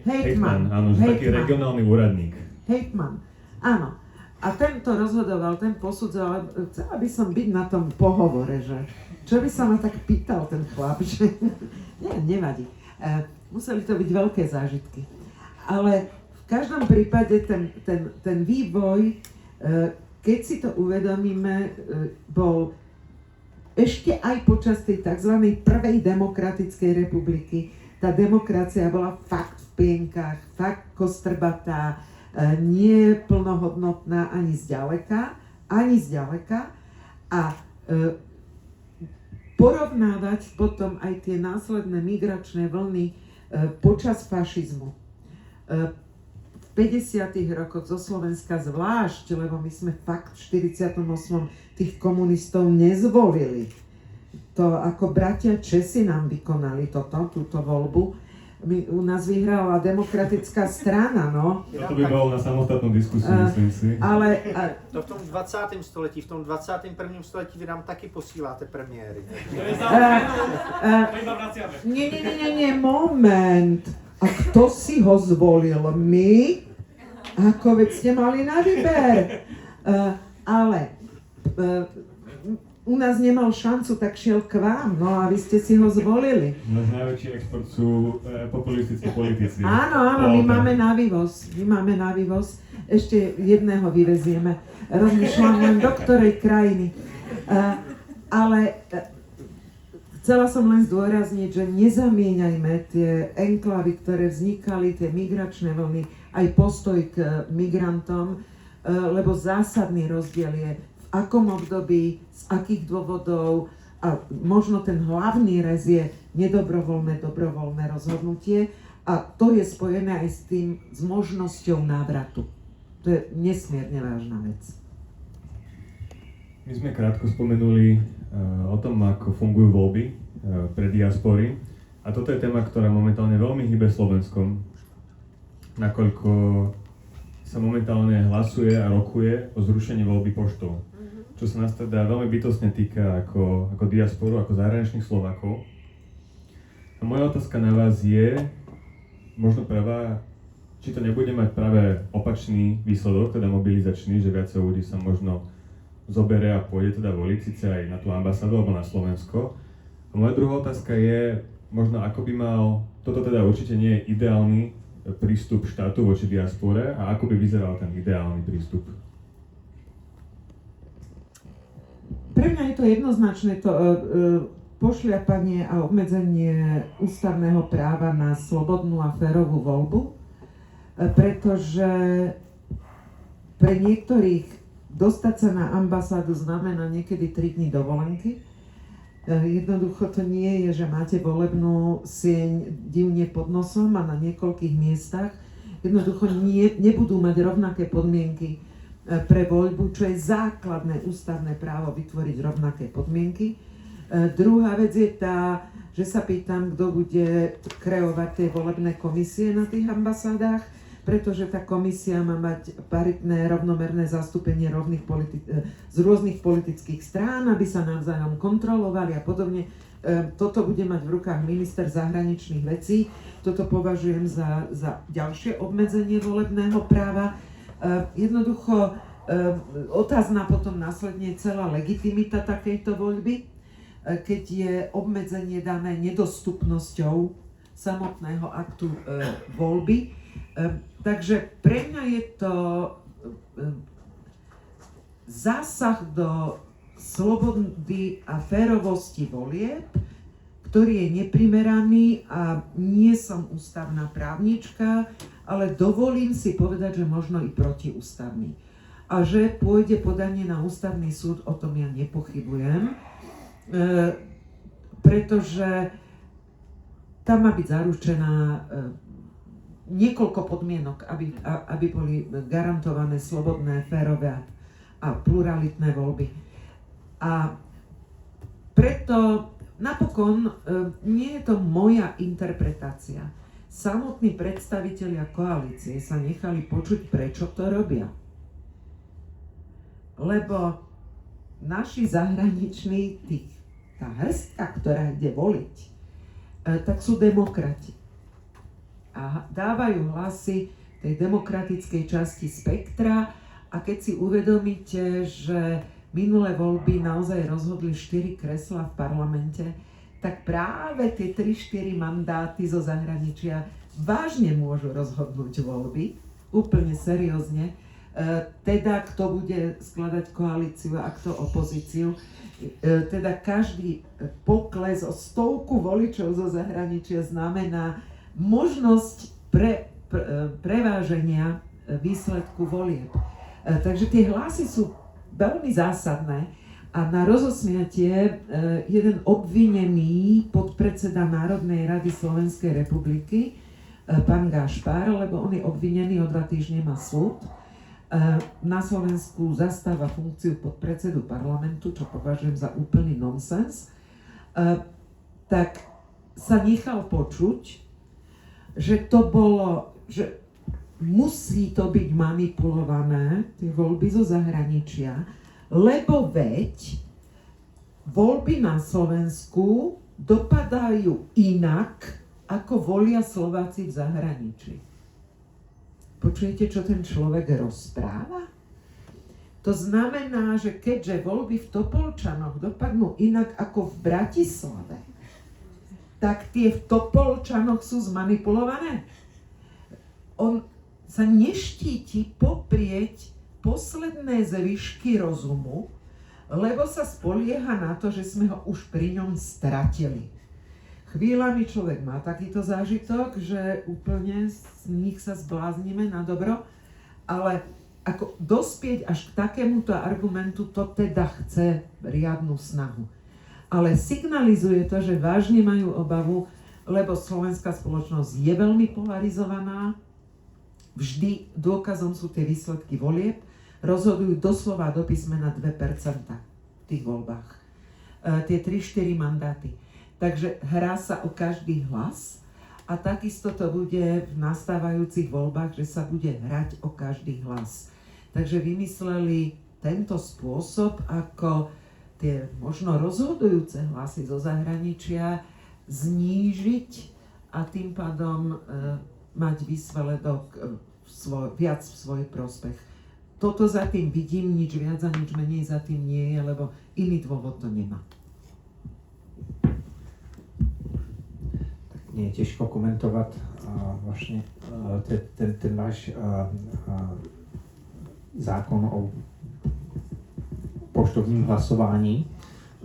Hejtman, áno, že taký regionálny úradník. Hejtman, áno. A ten to rozhodoval, ten posudzoval, chcela by som byť na tom pohovore, že čo by sa ma tak pýtal ten chlap, že nevadí. Museli to byť veľké zážitky. Ale v každom prípade ten vývoj, keď si to uvedomíme, bol ešte aj počas tej tzv. Prvej demokratickej republiky. Tá demokracia bola fakt v plienkach, fakt kostrbatá, nie plnohodnotná ani zďaleka. A porovnávať potom aj tie následné migračné vlny počas fašizmu. V 50. rokoch zo Slovenska zvlášť, lebo my sme fakt v 48. tých komunistov nezvolili. To ako bratia Česi nám vykonali túto voľbu. U nás vyhrala demokratická strana, no. To by bolo na samostatnú diskusiu, myslím si. Ale to v tom 20. století, v tom 21. století vy nám taky posíláte premiéry. Nie, moment. A kto si ho zvolil? My? Ako veď ste mali na výber. Ale u nás nemal šancu, tak šiel k vám, no a vy ste si ho zvolili. Náš najväčší export sú populistickí politici. Áno, my máme na vývoz. Ešte jedného vyvezieme. Rozmýšľam len do ktorej krajiny. Ale chcela som len zdôrazniť, že nezamieňajme tie enklavy, ktoré vznikali, tie migračné vlny, aj postoj k migrantom, lebo zásadný rozdiel je, v akom období, z akých dôvodov a možno ten hlavný rez je nedobrovoľné, dobrovoľné rozhodnutie a to je spojené aj s možnosťou návratu. To je nesmierne vážna vec. My sme krátko spomenuli o tom, ako fungujú voľby pre diaspory a toto je téma, ktorá momentálne veľmi hýbe Slovenskom, nakoľko sa momentálne hlasuje a rokuje o zrušení voľby poštou. Čo sa nás teda veľmi bytostne týka ako diasporu, ako zahraničných Slovákov. A moja otázka na vás je, možno prvá, či to nebude mať práve opačný výsledok, teda mobilizačný, že viacej ľudí sa možno zoberie a pôjde teda voliť, síce aj na tú ambasádu alebo na Slovensko. A moja druhá otázka je, možno ako by mal, toto teda určite nie je ideálny prístup štátu voči diaspore, a ako by vyzeral ten ideálny prístup? Pre mňa je to jednoznačné, pošľapanie a obmedzenie ústavného práva na slobodnú a férovú voľbu, pretože pre niektorých dostať sa na ambasádu znamená niekedy 3 dní dovolenky. Jednoducho to nie je, že máte volebnú sieň divne pod nosom a na niekoľkých miestach. Jednoducho nebudú mať rovnaké podmienky pre voľbu, čo je základné ústavné právo vytvoriť rovnaké podmienky. Druhá vec je tá, že sa pýtam, kto bude kreovať tie volebné komisie na tých ambasádach, pretože tá komisia má mať paritné, rovnomerné zastúpenie z rôznych politických strán, aby sa navzájom kontrolovali a podobne. Toto bude mať v rukách minister zahraničných vecí. Toto považujem za ďalšie obmedzenie volebného práva. Jednoducho otázna potom následne celá legitimita takejto voľby, keď je obmedzenie dané nedostupnosťou samotného aktu voľby. Takže pre mňa je to zásah do slobody a férovosti volieb, ktorý je neprimeraný a nie som ústavná právnička, ale dovolím si povedať, že možno i protiústavný. A že pôjde podanie na ústavný súd, o tom ja nepochybujem, pretože tam má byť zaručená niekoľko podmienok, aby boli garantované slobodné, férové a pluralitné voľby. A preto napokon nie je to moja interpretácia. Samotní predstavitelia koalície sa nechali počuť, prečo to robia. Lebo naši zahraniční, tá hrstka, ktorá ide voliť, tak sú demokrati. A dávajú hlasy tej demokratickej časti spektra a keď si uvedomíte, že minulé voľby naozaj rozhodli 4 kreslá v parlamente, tak práve tie 3-4 mandáty zo zahraničia vážne môžu rozhodnúť voľby, úplne seriózne. Teda kto bude skladať koalíciu a kto opozíciu. Teda každý pokles o 100 voličov zo zahraničia znamená možnosť preváženia výsledku volieb. Takže tie hlasy sú veľmi zásadné a na rozosmiatie jeden obvinený podpredseda Národnej rady Slovenskej republiky, pán Gašpar, lebo on je obvinený, o 2 týždne má súd, na Slovensku zastáva funkciu podpredsedu parlamentu, čo považujem za úplný nonsens, tak sa nechal počuť, že to bolo, že musí to byť manipulované, tie voľby zo zahraničia, lebo veď voľby na Slovensku dopadajú inak, ako volia Slováci v zahraničí. Počujete, čo ten človek rozpráva? To znamená, že keďže voľby v Topolčanoch dopadnú inak ako v Bratislave, tak tie v Topolčanoch sú zmanipulované. On sa neštíti poprieť posledné zvyšky rozumu, lebo sa spolieha na to, že sme ho už pri ňom stratili. Chvíľami človek má takýto zážitok, že úplne z nich sa zbláznime na dobro, ale ako dospieť až k takémuto argumentu, to teda chce riadnu snahu. Ale signalizuje to, že vážne majú obavu, lebo slovenská spoločnosť je veľmi polarizovaná, vždy dôkazom sú tie výsledky volieb, rozhodujú doslova do písmena 2% v tých voľbách. Tie 3-4 mandáty. Takže hrá sa o každý hlas a takisto to bude v nastávajúcich voľbách, že sa bude hrať o každý hlas. Takže vymysleli tento spôsob, ako tie možno rozhodujúce hlasy zo zahraničia znížiť a tým pádom mať výsledok viac v svoj prospech. Toto za tým vidím, nič viac a nič menej za tým nie je, lebo iný dôvod to nemá. Je těžko komentovat vlastně ten váš zákon o poštovním hlasování.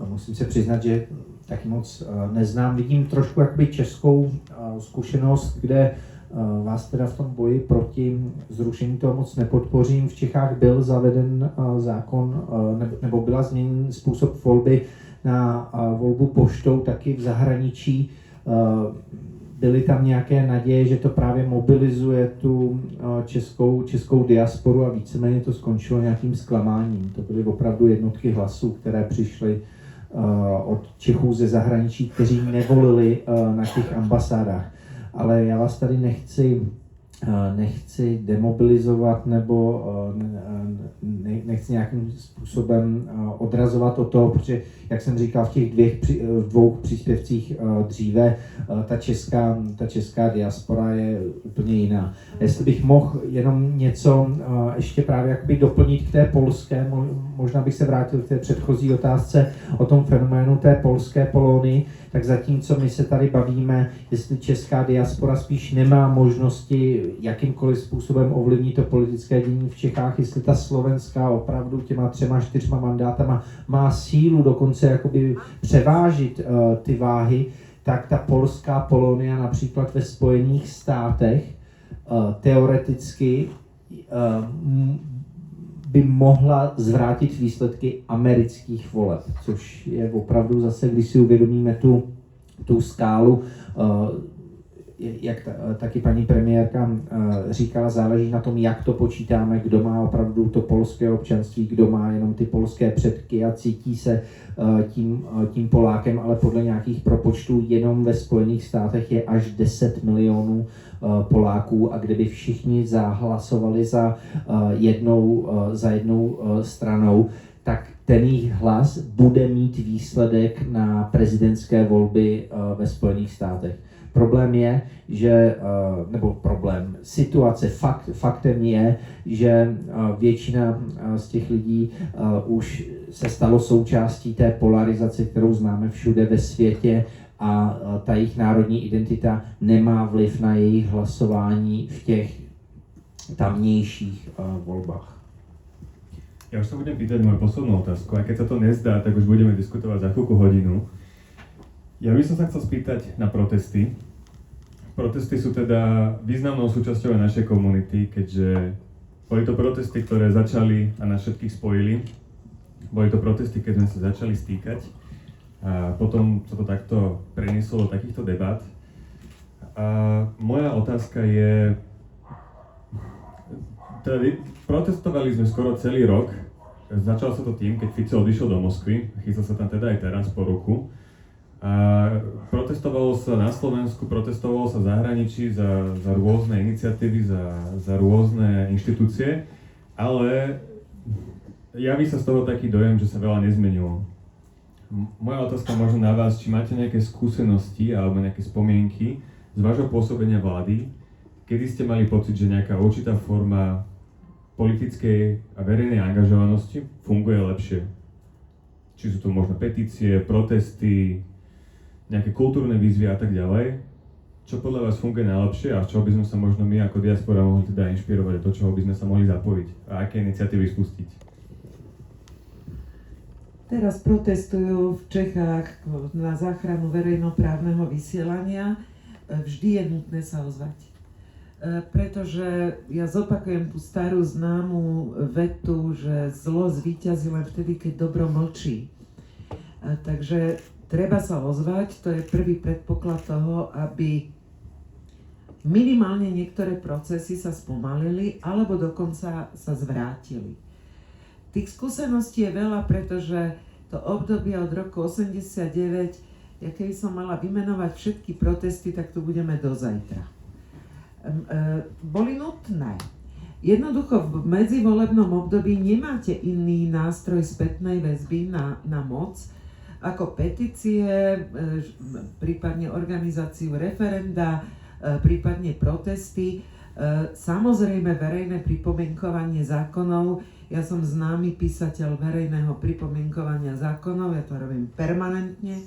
Musím se přiznat, že taky moc neznám. Vidím trošku jakoby českou zkušenost, kde vás teda v tom boji proti zrušení toho moc nepodpořím. V Čechách byl zaveden zákon, nebo byla změněn způsob volby na volbu poštou, taky v zahraničí. Byly tam nějaké naděje, že to právě mobilizuje tu českou diasporu a víceméně to skončilo nějakým zklamáním. To byly opravdu jednotky hlasů, které přišly od Čechů ze zahraničí, kteří nevolili na těch ambasádách. Ale já vás tady nechci demobilizovat nebo nechci nějakým způsobem odrazovat od toho, protože, jak jsem říkal v těch dvou příspěvcích dříve, ta česká diaspora je úplně jiná. Jestli bych mohl jenom něco ještě právě jakoby doplnit k té polské, možná bych se vrátil k té předchozí otázce o tom fenoménu té polské Polonii, tak zatímco my se tady bavíme, jestli česká diaspora spíš nemá možnosti jakýmkoliv způsobem ovlivnit to politické dění v Čechách, jestli ta slovenská opravdu těma 3-4 mandátama má sílu dokonce jakoby převážit ty váhy, tak ta polská Polonia například ve Spojených státech teoreticky by mohla zvrátit výsledky amerických voleb, což je opravdu zase, když si uvědomíme tu skálu, jak taky paní premiérka říkala, záleží na tom, jak to počítáme, kdo má opravdu to polské občanství, kdo má jenom ty polské předky a cítí se tím Polákem, ale podle nějakých propočtů jenom ve Spojených státech je až 10 milionů Poláků a kdyby všichni zahlasovali za jednou stranou, tak ten jejich hlas bude mít výsledek na prezidentské volby ve Spojených státech. Problém je, že, faktem je, že většina z těch lidí už se stalo součástí té polarizace, kterou známe všude ve světě a ta jejich národní identita nemá vliv na jejich hlasování v těch tamnějších volbách. Ja už sa budem pýtať moju poslednú otázku, aj keď sa to nezdá, tak už budeme diskutovať za chvíľku hodinu. Ja by som sa chcel spýtať na protesty. Protesty sú teda významnou súčasťou našej komunity, keďže boli to protesty, ktoré začali a nás všetkých spojili. Boli to protesty, keď sme sa začali stýkať a potom sa to takto prenieslo do takýchto debát. A moja otázka je, teda protestovali sme skoro celý rok. Začalo sa to tým, keď Fico odišiel do Moskvy, chytil sa tam teda aj teraz po ruku. A protestovalo sa na Slovensku, protestovalo sa v zahraničí za rôzne iniciatívy, za rôzne inštitúcie, ale javí sa z toho taký dojem, že sa veľa nezmenilo. Moja otázka možno na vás, či máte nejaké skúsenosti alebo nejaké spomienky z vášho pôsobenia vlády, kedy ste mali pocit, že nejaká určitá forma politickej a verejnej angažovanosti funguje lepšie. Či sú to možno petície, protesty, nejaké kultúrne výzvy a tak ďalej. Čo podľa vás funguje najlepšie a z čoho by sme sa možno my ako diaspora mohli teda inšpirovať a do čoho by sme sa mohli zapojiť a aké iniciatívy spustiť? Teraz protestujú v Čechách na záchranu verejnoprávneho vysielania. Vždy je nutné sa ozvať. Pretože ja zopakujem tú starú známú vetu, že zlo zvíťazí len vtedy, keď dobro mlčí. Takže treba sa ozvať, to je prvý predpoklad toho, aby minimálne niektoré procesy sa spomalili alebo dokonca sa zvrátili. Tých skúseností je veľa, pretože to obdobie od roku 89, ja keby som mala vymenovať všetky protesty, tak tu budeme do zajtra. Boli nutné. Jednoducho v medzivolebnom období nemáte iný nástroj spätnej väzby na moc, ako petície, prípadne organizáciu referenda, prípadne protesty, samozrejme verejné pripomienkovanie zákonov. Ja som známy písateľ verejného pripomienkovania zákonov, ja to robím permanentne.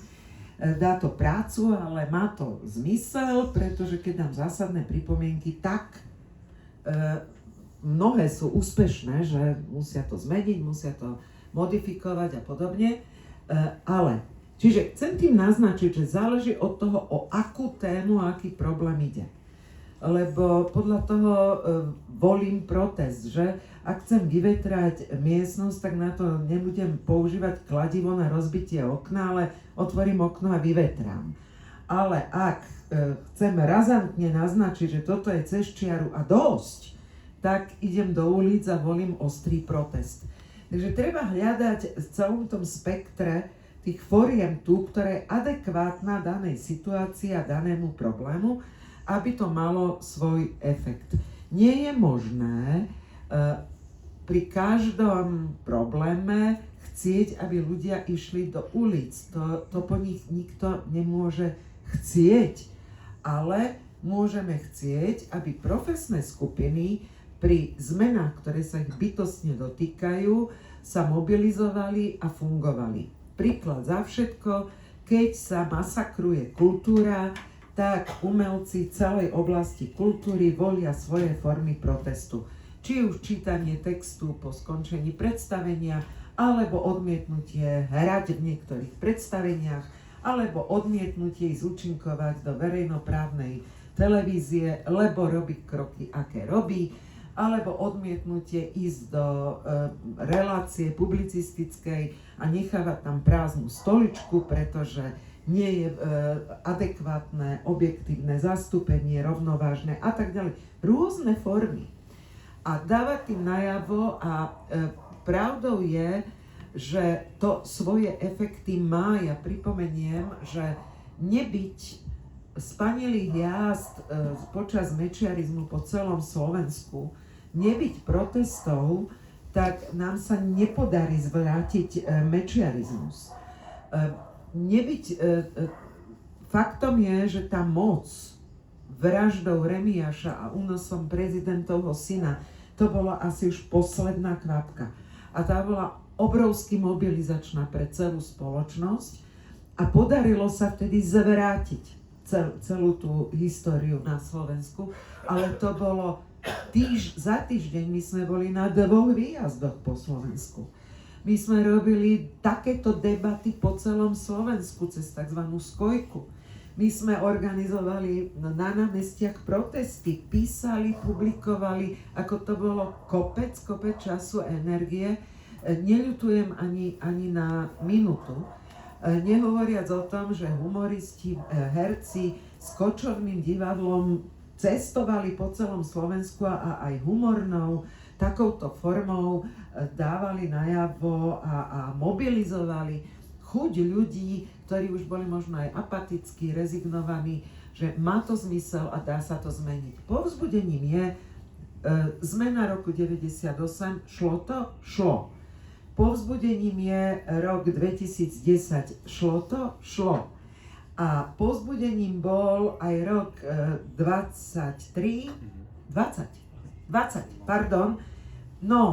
Dá to prácu, ale má to zmysel, pretože keď dám zásadné pripomienky, tak mnohé sú úspešné, že musia to zmeniť, musia to modifikovať a podobne. Ale Čiže chcem tým naznačiť, že záleží od toho, o akú tému a aký problém ide. Lebo podľa toho volím protest, že ak chcem vyvetrať miestnosť, tak na to nebudem používať kladivo na rozbitie okna, ale otvorím okno a vyvetrám. Ale ak chcem razantne naznačiť, že toto je cez čiaru a dosť, tak idem do ulic a volím ostrý protest. Takže treba hľadať v celom tom spektre tých foriem tu, ktorá je adekvátna danej situácii a danému problému, aby to malo svoj efekt. Nie je možné pri každom probléme chcieť, aby ľudia išli do ulic. To po nich nikto nemôže chcieť, ale môžeme chcieť, aby profesné skupiny pri zmenách, ktoré sa ich bytostne dotýkajú, sa mobilizovali a fungovali. Príklad za všetko, keď sa masakruje kultúra, tak umelci celej oblasti kultúry volia svoje formy protestu. Či už čítanie textu po skončení predstavenia, alebo odmietnutie hrať v niektorých predstaveniach, alebo odmietnutie ísť účinkovať do verejnoprávnej televízie, lebo robí kroky, aké robí, alebo odmietnutie ísť do relácie publicistickej a nechávať tam prázdnu stoličku, pretože nie je adekvátne, objektívne zastúpenie, rovnovážne a tak ďalej. Rôzne formy. A dávať tým najavo a pravdou je, že to svoje efekty má. Ja pripomeniem, že nebyť spanilých jazd počas mečiarizmu po celom Slovensku, nebyť protestov, tak nám sa nepodarí zvrátiť mečiarizmus. Faktom je, že tá moc vraždou Remiáša a únosom prezidentovho syna, to bola asi už posledná kvapka. A tá bola obrovsky mobilizačná pre celú spoločnosť a podarilo sa vtedy zvrátiť celú tú históriu na Slovensku, ale to bolo za týždeň my sme boli na 2 výjazdoch po Slovensku. My sme robili takéto debaty po celom Slovensku cez tzv. Skojku. My sme organizovali na námestiach protesty, písali, publikovali, ako to bolo kopec času, energie. Neľutujem ani na minútu. Nehovoriac o tom, že humoristi, herci s kočovným divadlom cestovali po celom Slovensku a aj humornou, takouto formou dávali najavo a mobilizovali chuť ľudí, ktorí už boli možno aj apatickí, rezignovaní, že má to zmysel a dá sa to zmeniť. Povzbudením je zmena roku 98, šlo to? Šlo. Povzbudením je rok 2010, šlo to? Šlo. A povzbudením bol aj rok 20, no,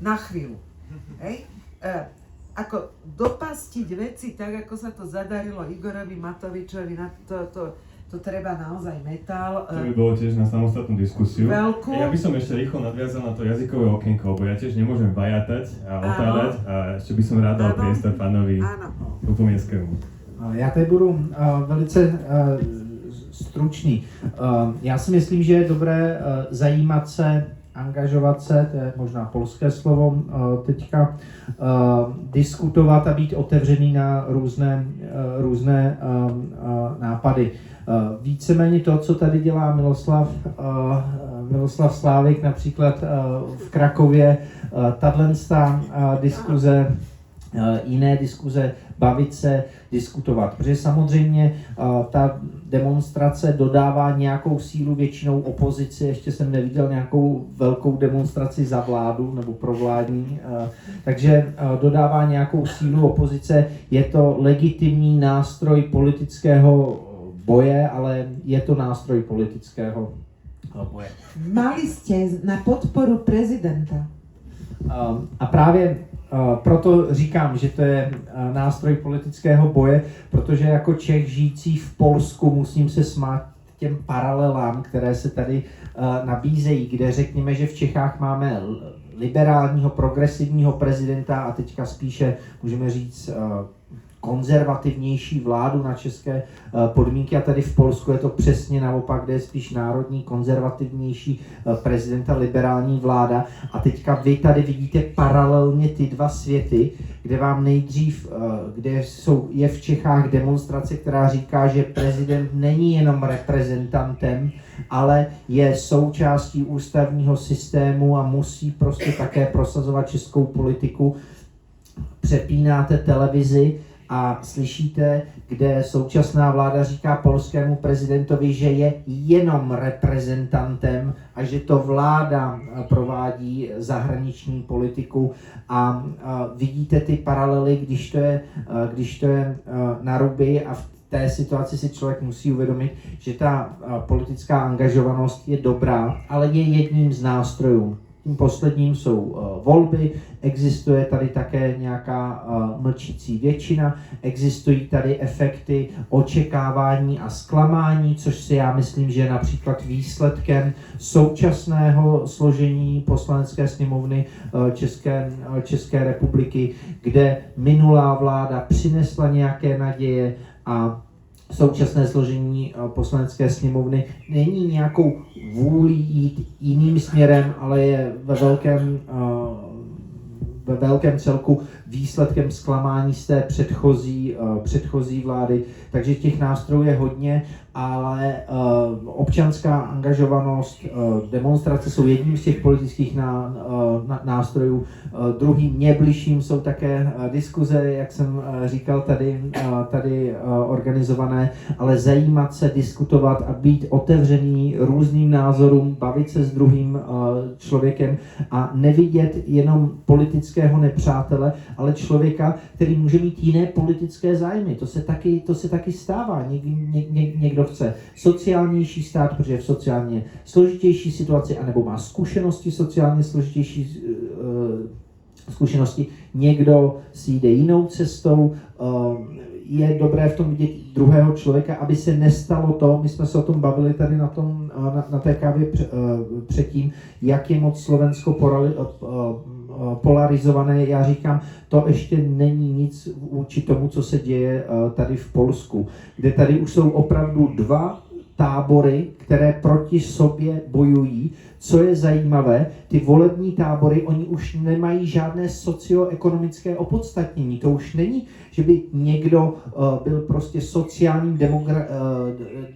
na chvíľu, hej? Ako dopastiť veci tak, ako sa to zadarilo Igorovi Matovičovi, to treba naozaj metál. To by bolo tiež na samostatnú diskusiu. Veľkú. Ja by som ešte rýchlo nadviazal na to jazykové okienko, lebo ja tiež nemôžem vajatať a otádať a ešte by som rád dal priestor pánovi Lupomirskému. Já tady budu velice stručný. Já si myslím, že je dobré zajímat se, angažovat se, to je možná polské slovo teďka, diskutovat a být otevřený na různé nápady. Víceméně to, co tady dělá Miloslav Slávik například v Krakově, tato diskuze, jiné diskuze, bavit se, diskutovat. Protože samozřejmě ta demonstrace dodává nějakou sílu většinou opozici, ještě jsem neviděl nějakou velkou demonstraci za vládu nebo pro vládní, takže dodává nějakou sílu opozice, je to legitimní nástroj politického boje, ale je to nástroj politického boje. Mali ste na podporu prezidenta. A právě proto říkám, že to je nástroj politického boje, protože jako Čech žijící v Polsku musím se smát těm paralelám, které se tady nabízejí, kde řekněme, že v Čechách máme liberálního, progresivního prezidenta a teďka spíše, můžeme říct, konzervativnější vládu na české podmínky a tady v Polsku je to přesně naopak, kde je spíš národní, konzervativnější prezidenta, liberální vláda a teďka vy tady vidíte paralelně ty dva světy, kde vám nejdřív, je v Čechách demonstrace, která říká, že prezident není jenom reprezentantem, ale je součástí ústavního systému a musí prostě také prosazovat českou politiku. Přepínáte televizi a slyšíte, kde současná vláda říká polskému prezidentovi, že je jenom reprezentantem a že to vláda provádí zahraniční politiku a vidíte ty paralely, když to je na ruby a v té situaci si člověk musí uvědomit, že ta politická angažovanost je dobrá, ale je jedním z nástrojů. Tím posledním jsou volby, existuje tady také nějaká mlčící většina, existují tady efekty očekávání a zklamání, což si já myslím, že je například výsledkem současného složení Poslanecké sněmovny České republiky, kde minulá vláda přinesla nějaké naděje a současné složení Poslanecké sněmovny není nějakou vůlí jít jiným směrem, ale je ve velkém celku výsledkem zklamání z té předchozí vlády. Takže těch nástrojů je hodně, ale občanská angažovanost, demonstrace jsou jedním z těch politických nástrojů. Druhým mě bližším jsou také diskuze, jak jsem říkal, tady organizované, ale zajímat se, diskutovat a být otevřený různým názorům, bavit se s druhým člověkem a nevidět jenom politického nepřátele, ale člověka, který může mít jiné politické zájmy. To se taky stává. Někdo chce sociálnější stát, protože je v sociálně složitější situaci, anebo má zkušenosti sociálně složitější zkušenosti. Někdo si jde jinou cestou. Je dobré v tom vidět druhého člověka, aby se nestalo to, my jsme se o tom bavili tady na té kávě předtím, jak je moc Slovensko polarizované. Já říkám, to ještě není nic vůči tomu, co se děje tady v Polsku, kde tady už jsou opravdu dva tábory, které proti sobě bojují. Co je zajímavé, ty volební tábory, oni už nemají žádné socioekonomické opodstatnění. To už není, že by někdo byl prostě sociálním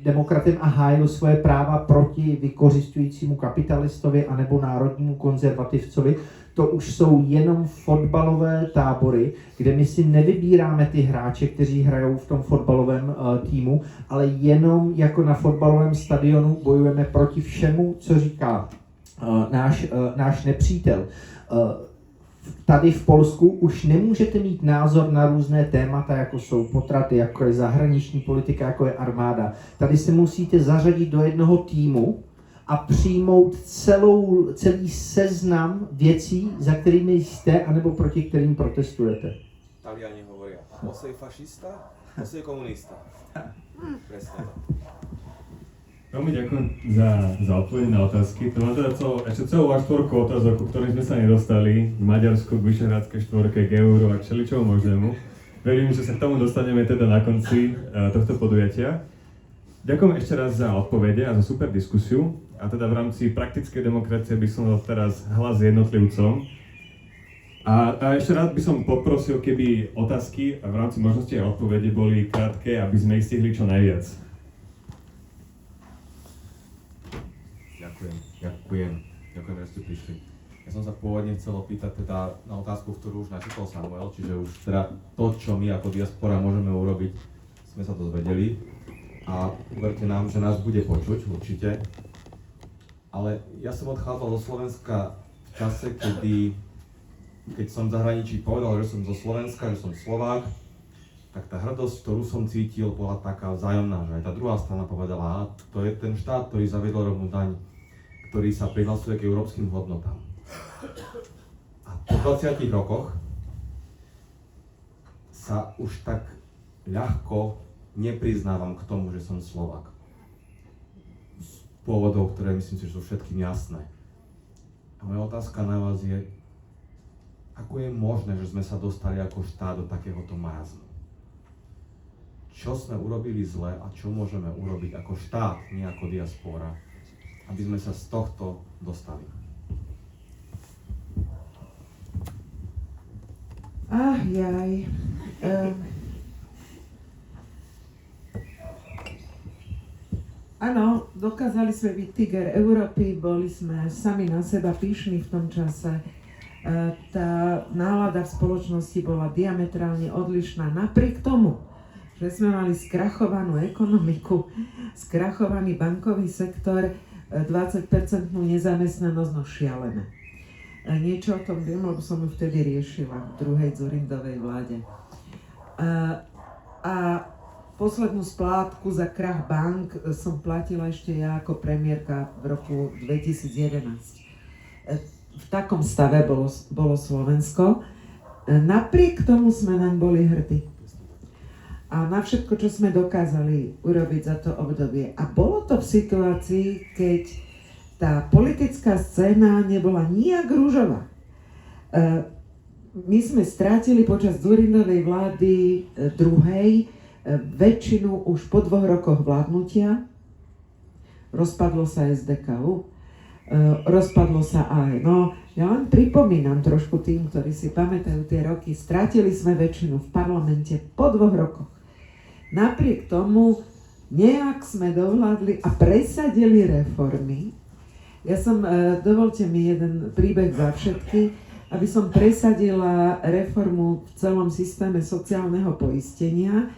demokratem a hájil svoje práva proti vykořisťujícímu kapitalistovi anebo národnímu konzervativcovi. To už jsou jenom fotbalové tábory, kde my si nevybíráme ty hráče, kteří hrajou v tom fotbalovém týmu, ale jenom jako na fotbalovém stadionu bojujeme proti všemu, co říká náš nepřítel. Tady v Polsku už nemůžete mít názor na různé témata, jako jsou potraty, jako je zahraniční politika, jako je armáda. Tady se musíte zařadit do jednoho týmu a přijmout celý seznam věcí, za kterými jste, anebo proti kterým protestujete. Taliani hovoria, osej fašista, osej komunista. Presne. Veľmi ďakujem za odpoveď na otázky. To mám teda ešte celú štvorku otázok, o ktorých sme sa nedostali. K Maďarsku, k Vyšehradskej štvorke, k euru a k všeličomu možnému. Verím, že sa k tomu dostaneme teda na konci tohto podujatia. Ďakujem ešte raz za odpovede a za super diskusiu. A teda v rámci praktickej demokracie by som dal teraz hlas jednotlivcom. A ešte rád by som poprosil, keby otázky v rámci možnosti a odpovede boli krátke, aby sme ich stihli čo najviac. Ďakujem, že ste prišli. Ja som sa pôvodne chcel opýtať teda na otázku, ktorú už načítal Samuel, čiže už teda to, čo my ako diaspora môžeme urobiť, sme sa dozvedeli. A uverte nám, že nás bude počuť, určite. Ale ja som odchádzal zo Slovenska v čase, keď som v zahraničí povedal, že som zo Slovenska, že som Slovák, tak tá hrdosť, ktorú som cítil, bola taká vzájomná, že aj tá druhá strana povedala, to je ten štát, ktorý zaviedol rovnú daň, ktorý sa prihlasuje k európskym hodnotám. A po 20 rokoch sa už tak ľahko nepriznávam k tomu, že som Slovák. Z pôvodov, ktoré myslím si, že sú všetkým jasné. A moja otázka na vás je, ako je možné, že sme sa dostali ako štát do takéhoto marazmu? Čo sme urobili zle a čo môžeme urobiť ako štát, nie ako diaspora, aby sme sa z tohto dostali? Jaj. Áno, dokázali sme byť tiger Európy, boli sme sami na seba pyšní v tom čase. Tá nálada v spoločnosti bola diametrálne odlišná. Napriek tomu, že sme mali skrachovanú ekonomiku, skrachovaný bankový sektor, 20% nezamestnanosť, no šialené. Niečo o tom viem, lebo som ju vtedy riešila v druhej Dzurindovej vláde. A poslednú splátku za krach bank som platila ešte ja ako premiérka v roku 2011. V takom stave bolo Slovensko. Napriek tomu sme naň boli hrdí. A na všetko, čo sme dokázali urobiť za to obdobie. A bolo to v situácii, keď tá politická scéna nebola nijak rúžová. My sme strátili počas Dzurindovej vlády druhej väčšinu už po 2 rokoch vládnutia. Rozpadlo sa SDKU, rozpadlo sa ANO. Ja len pripomínam trošku tým, ktorí si pamätajú tie roky, strátili sme väčšinu v parlamente po 2 rokoch. Napriek tomu nejak sme dovládli a presadili reformy. Ja som, dovolte mi jeden príbeh za všetky, aby som presadila reformu v celom systéme sociálneho poistenia.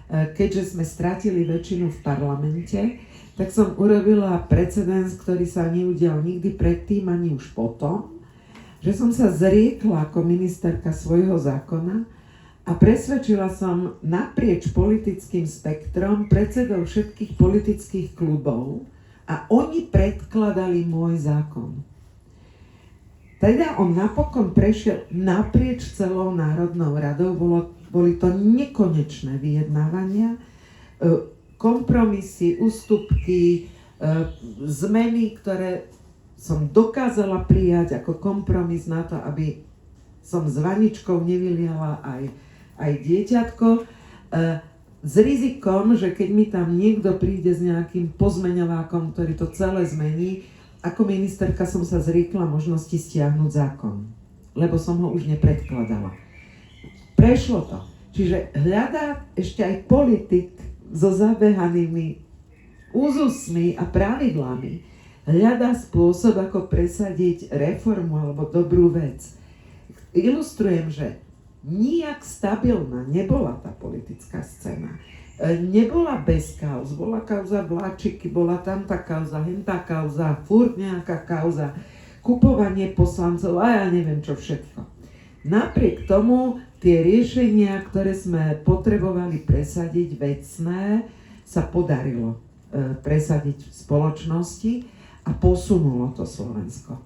Keďže sme stratili väčšinu v parlamente, tak som urobila precedens, ktorý sa neudial nikdy predtým ani už potom, že som sa zriekla ako ministerka svojho zákona a presvedčila som naprieč politickým spektrom predsedov všetkých politických klubov a oni predkladali môj zákon. Teda on napokon prešiel naprieč celou Národnou radou, boli to nekonečné vyjednávania, kompromisy, ústupky, zmeny, ktoré som dokázala prijať ako kompromis na to, aby som s vaničkou nevyliala aj dieťatko, s rizikom, že keď mi tam niekto príde s nejakým pozmeňovákom, ktorý to celé zmení, ako ministerka som sa zriekla možnosti stiahnuť zákon, lebo som ho už nepredkladala. Prešlo to. Čiže hľadá ešte aj politik so zabehanými úzusmi a pravidlami, hľadá spôsob, ako presadiť reformu alebo dobrú vec. Ilustrujem, že nijak stabilná nebola tá politická scéna. Nebola bez kauz, bola kauza vláčiky, bola tam tá kauza, hentá kauza, furt nejaká kauza, kupovanie poslancov a ja neviem čo všetko. Napriek tomu tie riešenia, ktoré sme potrebovali presadiť vecné, sa podarilo presadiť v spoločnosti a posunulo to Slovensko.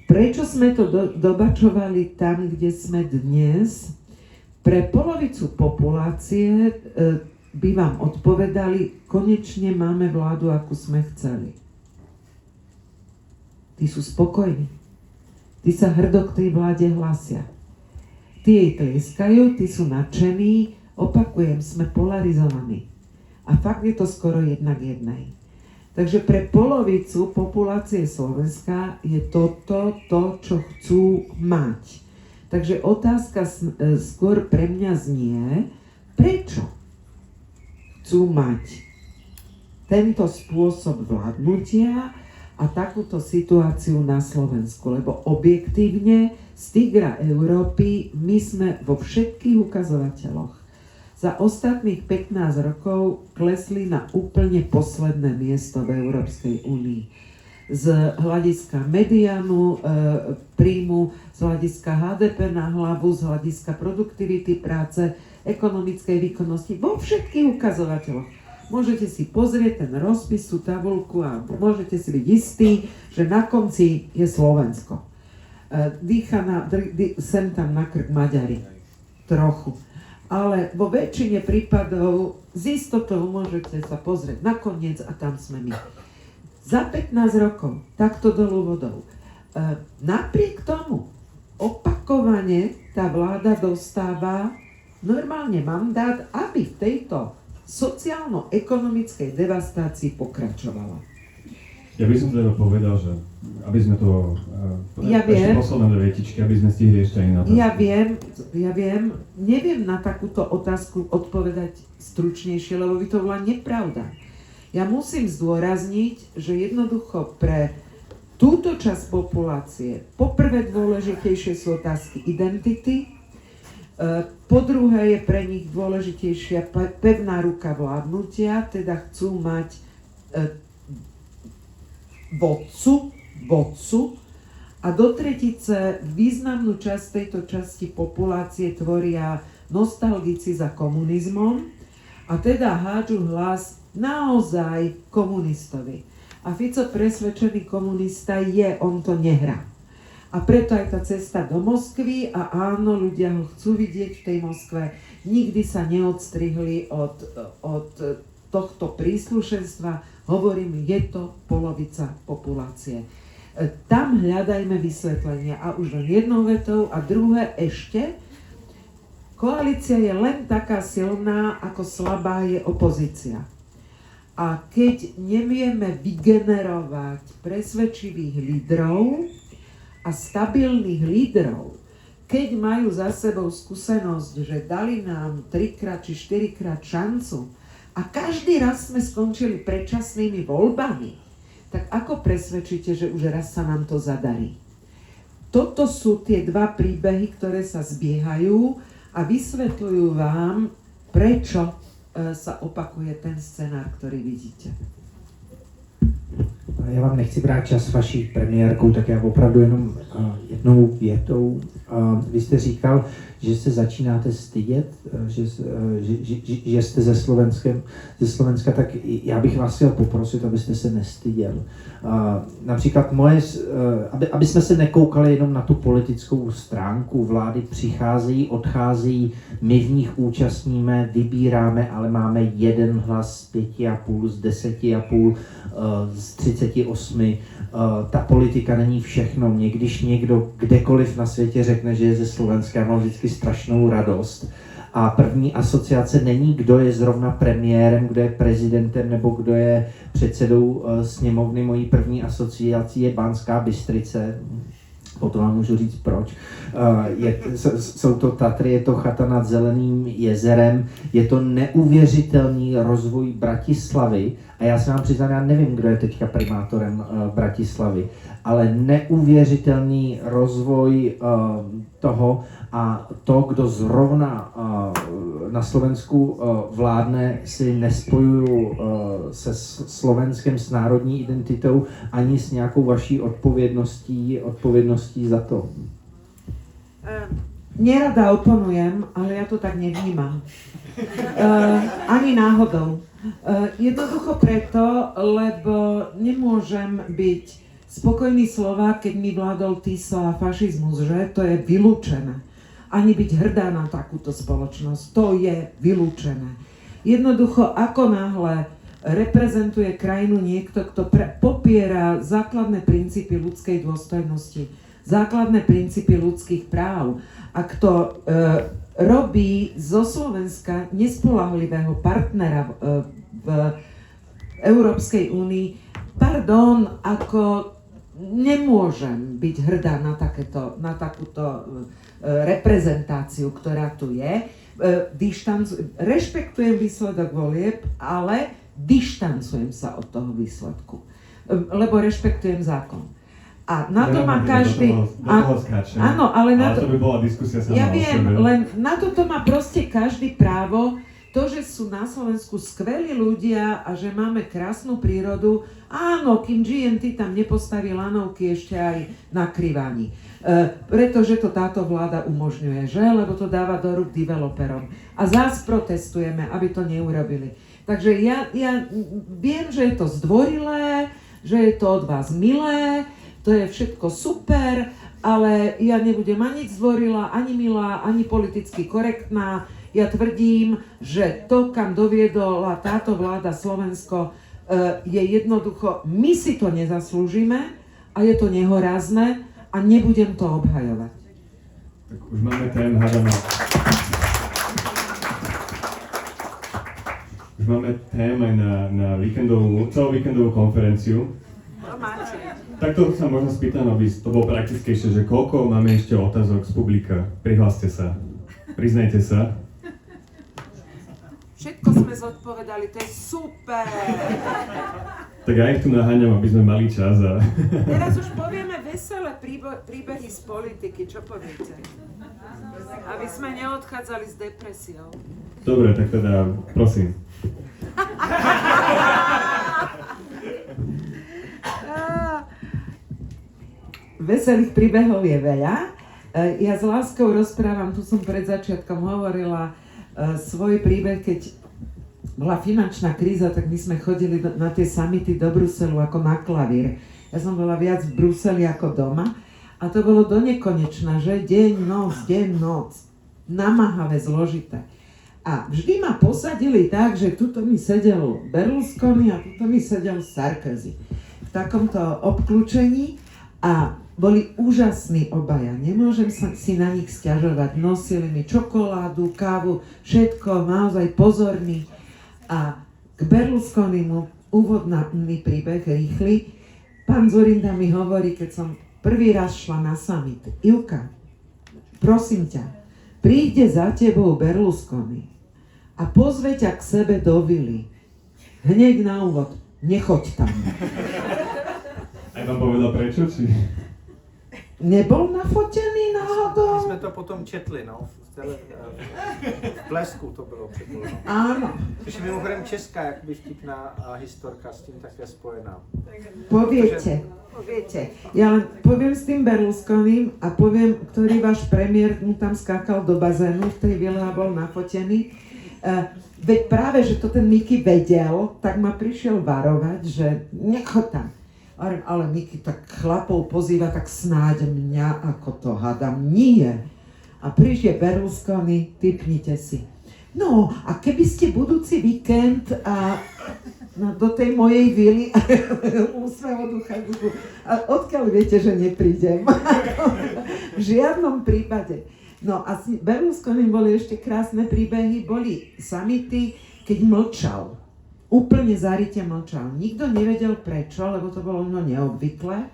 Prečo sme to dobačovali tam, kde sme dnes? Pre polovicu populácie by vám odpovedali, konečne máme vládu, akú sme chceli. Tí sú spokojní. Tí sa hrdo k tej vláde hlasia. Tí jej tleskajú, tí sú nadšení, opakujem, sme polarizovaní. A fakt je to skoro 1:1. Takže pre polovicu populácie Slovenska je toto to, čo chcú mať. Takže otázka skôr pre mňa znie, prečo chcú mať tento spôsob vládnutia a takúto situáciu na Slovensku, lebo objektívne z tigra Európy my sme vo všetkých ukazovateľoch za ostatných 15 rokov klesli na úplne posledné miesto v Európskej únii. Z hľadiska mediánu príjmu, z hľadiska HDP na hlavu, z hľadiska produktivity práce, ekonomickej výkonnosti, vo všetkých ukazovateľoch. Môžete si pozrieť ten rozpis, tú tabuľku a môžete si byť istí, že na konci je Slovensko. Dýcha sem tam na krk Maďari. Trochu. Ale vo väčšine prípadov z istotou môžete sa pozrieť na koniec a tam sme my. Za 15 rokov, takto dolu vodou. Napriek tomu, opakovane tá vláda dostáva normálne mandát, aby v tejto sociálno-ekonomickej devastácii pokračovala. Ja by som teda povedal, že aby sme to... Ja viem. Posledné dve vetičky, aby sme stihli ešte aj na to. Ja viem, neviem na takúto otázku odpovedať stručnejšie, lebo by to bola nepravda. Ja musím zdôrazniť, že jednoducho pre túto časť populácie poprvé dôležitejšie sú otázky identity, po druhé je pre nich dôležitejšia pevná ruka vládnutia, teda chcú mať vodcu a do tretice významnú časť tejto časti populácie tvoria nostalgici za komunizmom a teda hádžu hlas naozaj komunistovi. A Fico presvedčený komunista je, on to nehrá. A preto aj tá cesta do Moskvy a áno, ľudia ho chcú vidieť v tej Moskve, nikdy sa neodstrihli od tohto príslušenstva. Hovorím, je to polovica populácie. Tam hľadajme vysvetlenie. A už len jednou vetou. A druhé ešte, koalícia je len taká silná, ako slabá je opozícia. A keď nevieme vygenerovať presvedčivých lídrov a stabilných lídrov, keď majú za sebou skúsenosť, že dali nám 3-krát či 4-krát šancu a každý raz sme skončili predčasnými voľbami, tak ako presvedčíte, že už raz sa nám to zadarí? Toto sú tie dva príbehy, ktoré sa zbiehajú a vysvetľujú vám, prečo sa opakuje ten scenár, ktorý vidíte. Já vám nechci brát čas vaší premiérkou, tak já opravdu jenom jednou větou. Vy jste říkal, že se začínáte stydět, že jste ze Slovenska, tak já bych vás chtěl poprosit, abyste se nestyděl. Například aby jsme se nekoukali jenom na tu politickou stránku, vlády přicházejí, odcházejí, my v nich účastníme, vybíráme, ale máme jeden hlas z 5,5, z 10,5, z 38. Ta politika není všechno. Mě když někdo kdekoliv na světě řekne, že je ze Slovenska, já mám vždycky strašnou radost. A první asociace není, kdo je zrovna premiérem, kdo je prezidentem nebo kdo je předsedou sněmovny. Mojí první asociací je Banská Bystrice. Potom vám můžu říct proč. Jsou to Tatry, je to chata nad Zeleným jezerem, je to neuvěřitelný rozvoj Bratislavy a já se vám přiznám, já nevím, kdo je teďka primátorem Bratislavy, ale neuvěřitelný rozvoj toho a to, kdo zrovna na Slovensku vládne, si nespojuju se Slovenskem, s národní identitou, ani s nějakou vaší odpovědností za to. Nerada oponujem, ale ja to tak nevnímam. Ani náhodou. Jednoducho preto, lebo nemôžem byť spokojný Slovák, keď mi vládol Tiso a fašizmus, že? To je vylúčené. Ani byť hrdá na takúto spoločnosť, to je vylúčené. Jednoducho, ako náhle reprezentuje krajinu niekto, kto popiera základné princípy ľudskej dôstojnosti, základné princípy ľudských práv a kto robí zo Slovenska nespoľahlivého partnera v Európskej únii, ako nemôžem byť hrdá na takúto reprezentáciu, ktorá tu je. Rešpektujem výsledok volieb, ale dištancujem sa od toho výsledku, lebo rešpektujem zákon. A na to má každý... Áno, ale na to... to by bola diskusia sama Ja o viem, sebe. len na toto má proste každý právo. To, že sú na Slovensku skvelí ľudia a že máme krásnu prírodu, áno, kým GNT tam nepostaví lanovky ešte aj na Kriváni. Pretože to táto vláda umožňuje, že? Lebo to dáva do rúk developerom. A zás protestujeme, aby to neurobili. Takže ja viem, že je to zdvorilé, že je to od vás milé, to je všetko super, ale ja nebudem ani zdvorilá, ani milá, ani politicky korektná. Ja tvrdím, že to, kam doviedla táto vláda Slovensko, je jednoducho, my si to nezaslúžime a je to nehorázne a nebudem to obhajovať. Tak už máme tém, hádame. Už máme tém aj na celovíkendovú konferenciu. Takto sa možno spýtam, aby to bolo praktickejšie, že koľko máme ešte otázok z publika. Prihláste sa. Priznajte sa. Všetko sme zodpovedali, to je super! Tak ja ich tu naháňam, aby sme mali čas a... Teraz už povieme veselé príbehy z politiky, čo poviete? Aby sme neodchádzali s depresiou. Dobre, tak teda prosím. Veselých príbehov je veľa. Ja s láskou rozprávam, tu som pred začiatkom hovorila svoj príbeh, keď bola finančná kríza, tak my sme chodili na tie summity do Bruselu ako na klavír. Ja som bola viac v Bruseli ako doma a to bolo do nekonečna, že deň, noc, namáhavé, zložité. A vždy ma posadili tak, že tuto mi sedel Berlusconi a tuto mi sedel Sarkozy. V takomto obklúčení a boli úžasní obaja, nemôžem si na nich sťažovať. Nosili mi čokoládu, kávu, všetko, naozaj pozorní. A k Berlusconimu úvodný príbeh, rýchly. Pán Dzurinda mi hovorí, keď som prvý raz šla na summit. Ivka, prosím ťa, príde za tebou Berlusconi a pozve ťa k sebe do vily. Hneď na úvod, nechoď tam. Aj vám povedal prečo, či... Nebol nafotený My náhodou? jsme to potom četli, no. V Blesku to bylo předloženo. Áno. Což je mimochodem česká, jakoby vtipná historka s tím také spojená. Poviete. Ja len poviem s tým Berlusconim a poviem, ktorý váš premiér mu tam skákal do bazénu, v tej vile a bol nafotený. Veď práve, že to ten Miky vedel, tak ma prišiel varovať, že nechoď tam. Ale Miky tak chlapov pozýva, tak snáď mňa, ako to hádam, nie. A príde Berlusconi, tipnite si. No, a keby ste budúci víkend do tej mojej vily, úsmev od ucha k uchu, a odkiaľ viete, že neprídem? V žiadnom prípade. No a s Berlusconim boli ešte krásne príbehy, boli summity, keď mlčal. Úplne zarite mlčal. Nikto nevedel prečo, lebo to bolo neobvyklé.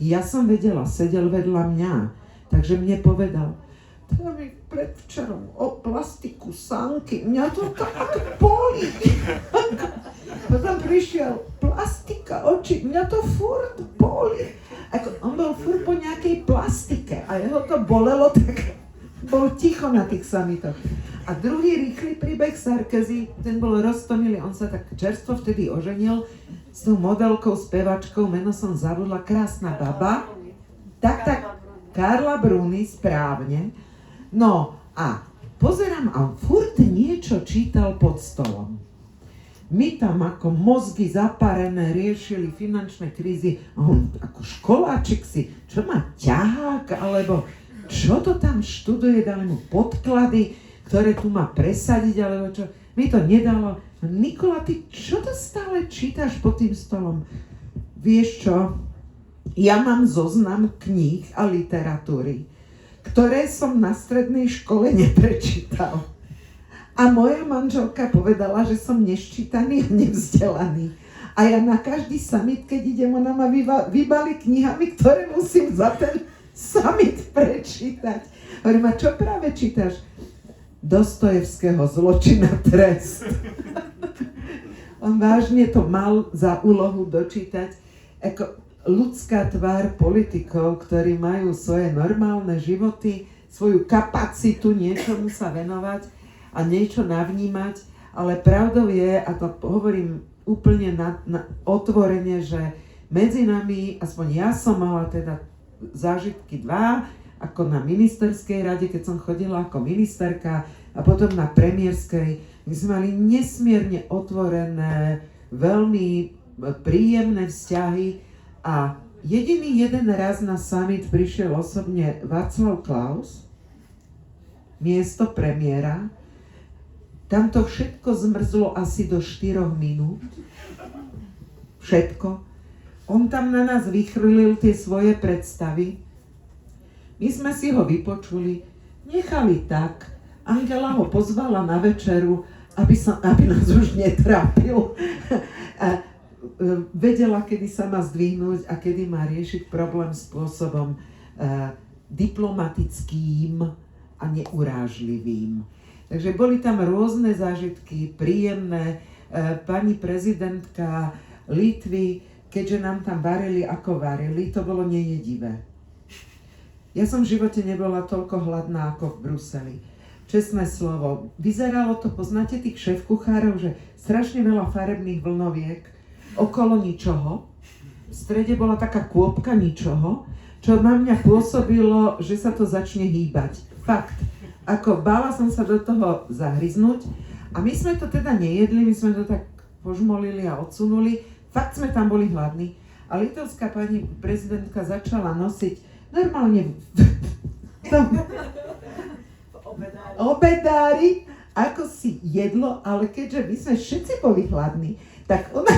Ja som vedela, sedel vedľa mňa, takže mne povedal, to mi predvčerom o plastiku sánky, mňa to tak bolí. Potom prišiel plastika oči, mňa to furt bolí. On bol furt po nejakej plastike a jeho to bolelo, tak bol ticho na tých summitoch. A druhý rýchly príbeh Sarkozy, ten bol roztomilý, on sa tak čerstvo vtedy oženil s tou modelkou, spevačkou, meno som zabudla, krásna baba. Tak, Carla Bruni, správne. No a pozerám, a on furt niečo čítal pod stolom. My tam ako mozgy zaparené riešili finančné krízy a on ako školáčik si, čo má ťahák, alebo čo to tam študuje, dali mu podklady, ktoré tu má presadiť, alebo čo. Mi to nedalo. Nikola, ty čo to stále čítaš pod tým stolom? Vieš čo? Ja mám zoznam kníh a literatúry, ktoré som na strednej škole neprečítal. A moja manželka povedala, že som neščítaný a nevzdelaný. A ja na každý summit, keď idem, ona ma vybali knihami, ktoré musím za ten summit prečítať. Hovorím, a čo práve čítaš? Dostojevského Zločin a trest. On vážne to mal za úlohu dočítať. Ako ľudská tvár politikov, ktorí majú svoje normálne životy, svoju kapacitu niečomu sa venovať a niečo navnímať, ale pravdou je, a to hovorím úplne otvorene, že medzi nami, aspoň ja som mala teda zážitky dva, ako na ministerskej rade, keď som chodila ako ministerka a potom na premiérskej. My sme mali nesmierne otvorené, veľmi príjemné vzťahy a jeden raz na summit prišiel osobne Václav Klaus, miesto premiéra. Tam to všetko zmrzlo asi do 4 minút všetko. On tam na nás vychrlil tie svoje predstavy. My sme si ho vypočuli, nechali tak. Angela ho pozvala na večeru, aby nás už netrápil. A vedela, kedy sa má zdvihnúť a kedy má riešiť problém spôsobom diplomatickým a neurážlivým. Takže boli tam rôzne zážitky, príjemné. Pani prezidentka Litvy, keďže nám tam varili, ako varili, to bolo nejedivé. Ja som v živote nebola toľko hladná ako v Bruseli. Čestné slovo. Vyzeralo to, poznáte tých šéfkuchárov, že strašne veľa farebných vlnoviek, okolo ničoho. V strede bola taká kôpka ničoho, čo na mňa pôsobilo, že sa to začne hýbať. Fakt. Ako bála som sa do toho zahryznúť a my sme to teda nejedli, my sme to tak požmolili a odsunuli. Fakt sme tam boli hladní. A litovská pani prezidentka začala nosiť normálne obedári, ako si jedlo, ale keďže my sme všetci boli hladní, tak ona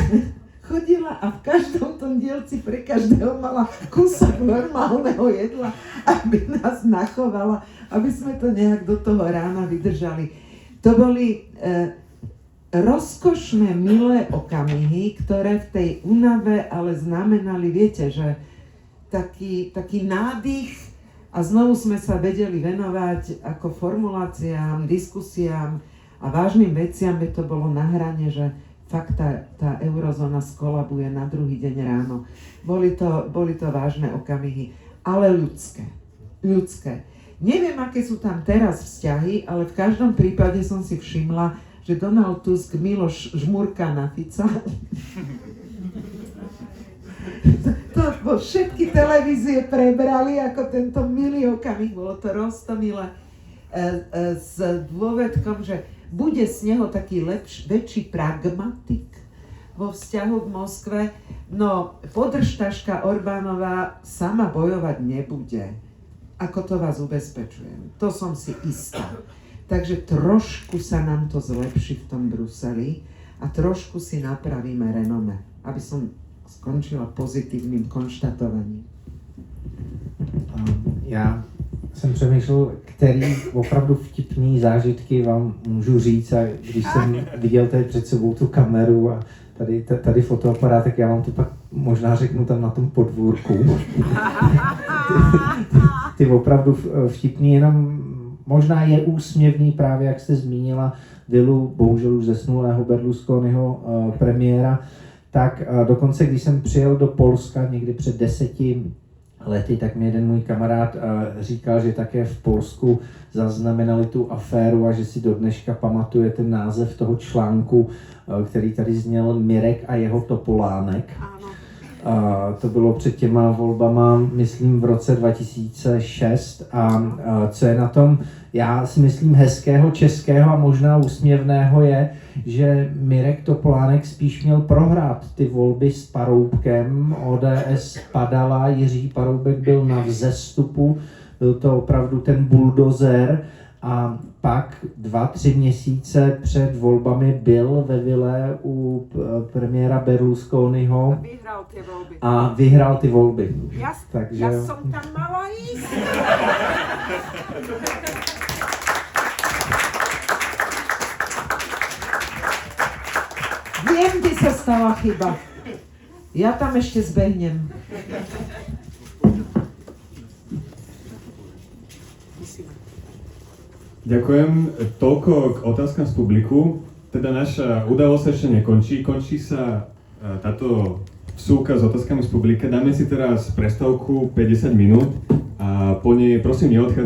chodila a v každom tom dielci pre každého mala kúsok normálneho jedla, aby nás nachovala, aby sme to nejak do toho rána vydržali. To boli rozkošné, milé okamihy, ktoré v tej únave ale znamenali, viete, že taký nádych a znovu sme sa vedeli venovať ako formuláciám, diskusiám a vážnym veciam, by to bolo na hrane, že fakt tá eurozóna skolabuje na druhý deň ráno. Boli to vážne okamihy, ale ľudské. Neviem, aké sú tam teraz vzťahy, ale v každom prípade som si všimla, že Donald Tusk Miloš žmúrka na Fica. To všetky televízie prebrali ako tento milý okamih, bolo to roztomilé s dôvedkom, že bude z neho taký väčší pragmatik vo vzťahu k Moskve, no podržtaška Orbánová sama bojovať nebude, ako to vás ubezpečujem. To som si istá. Takže trošku sa nám to zlepší v tom Bruseli a trošku si napravíme renome, aby som skončila pozitívnym konštatovaním. Já jsem přemýšlel, který opravdu vtipný zážitky vám můžu říct, a když jsem viděl tady před sebou tu kameru a tady fotoaparát, tak já vám to pak možná řeknu tam na tom podvůrku. Ty opravdu vtipný, jenom možná je úsměvný právě, jak jste zmínila, vilu, bohužel už zesnulého Berlusconiho premiéra, tak dokonce, když jsem přijel do Polska někdy před 10 lety, tak mi jeden můj kamarád říkal, že také v Polsku zaznamenali tu aféru a že si do dneška pamatuje ten název toho článku, který tady zněl Mirek a jeho Topolánek. To bylo před těma volbama, myslím, v roce 2006 a co je na tom, já si myslím, hezkého, českého a možná úsměvného je, že Mirek Topolánek spíš měl prohrát ty volby s Paroubkem, ODS padala, Jiří Paroubek byl na vzestupu, byl to opravdu ten buldozer a pak 2-3 měsíce před volbami byl ve vile u premiéra Berlusconiho a vyhrál ty volby. Takže... Ja som tam mala ísť. Viem, kde sa stala chyba. Ja tam ešte zbehnem. Ďakujem. Toľko k otázkam z publiku. Teda naša udalosť ešte nekončí. Končí sa táto vsúka s otázkami z publika. Dáme si teraz prestávku 50 minút a po nej prosím neodchádzajte.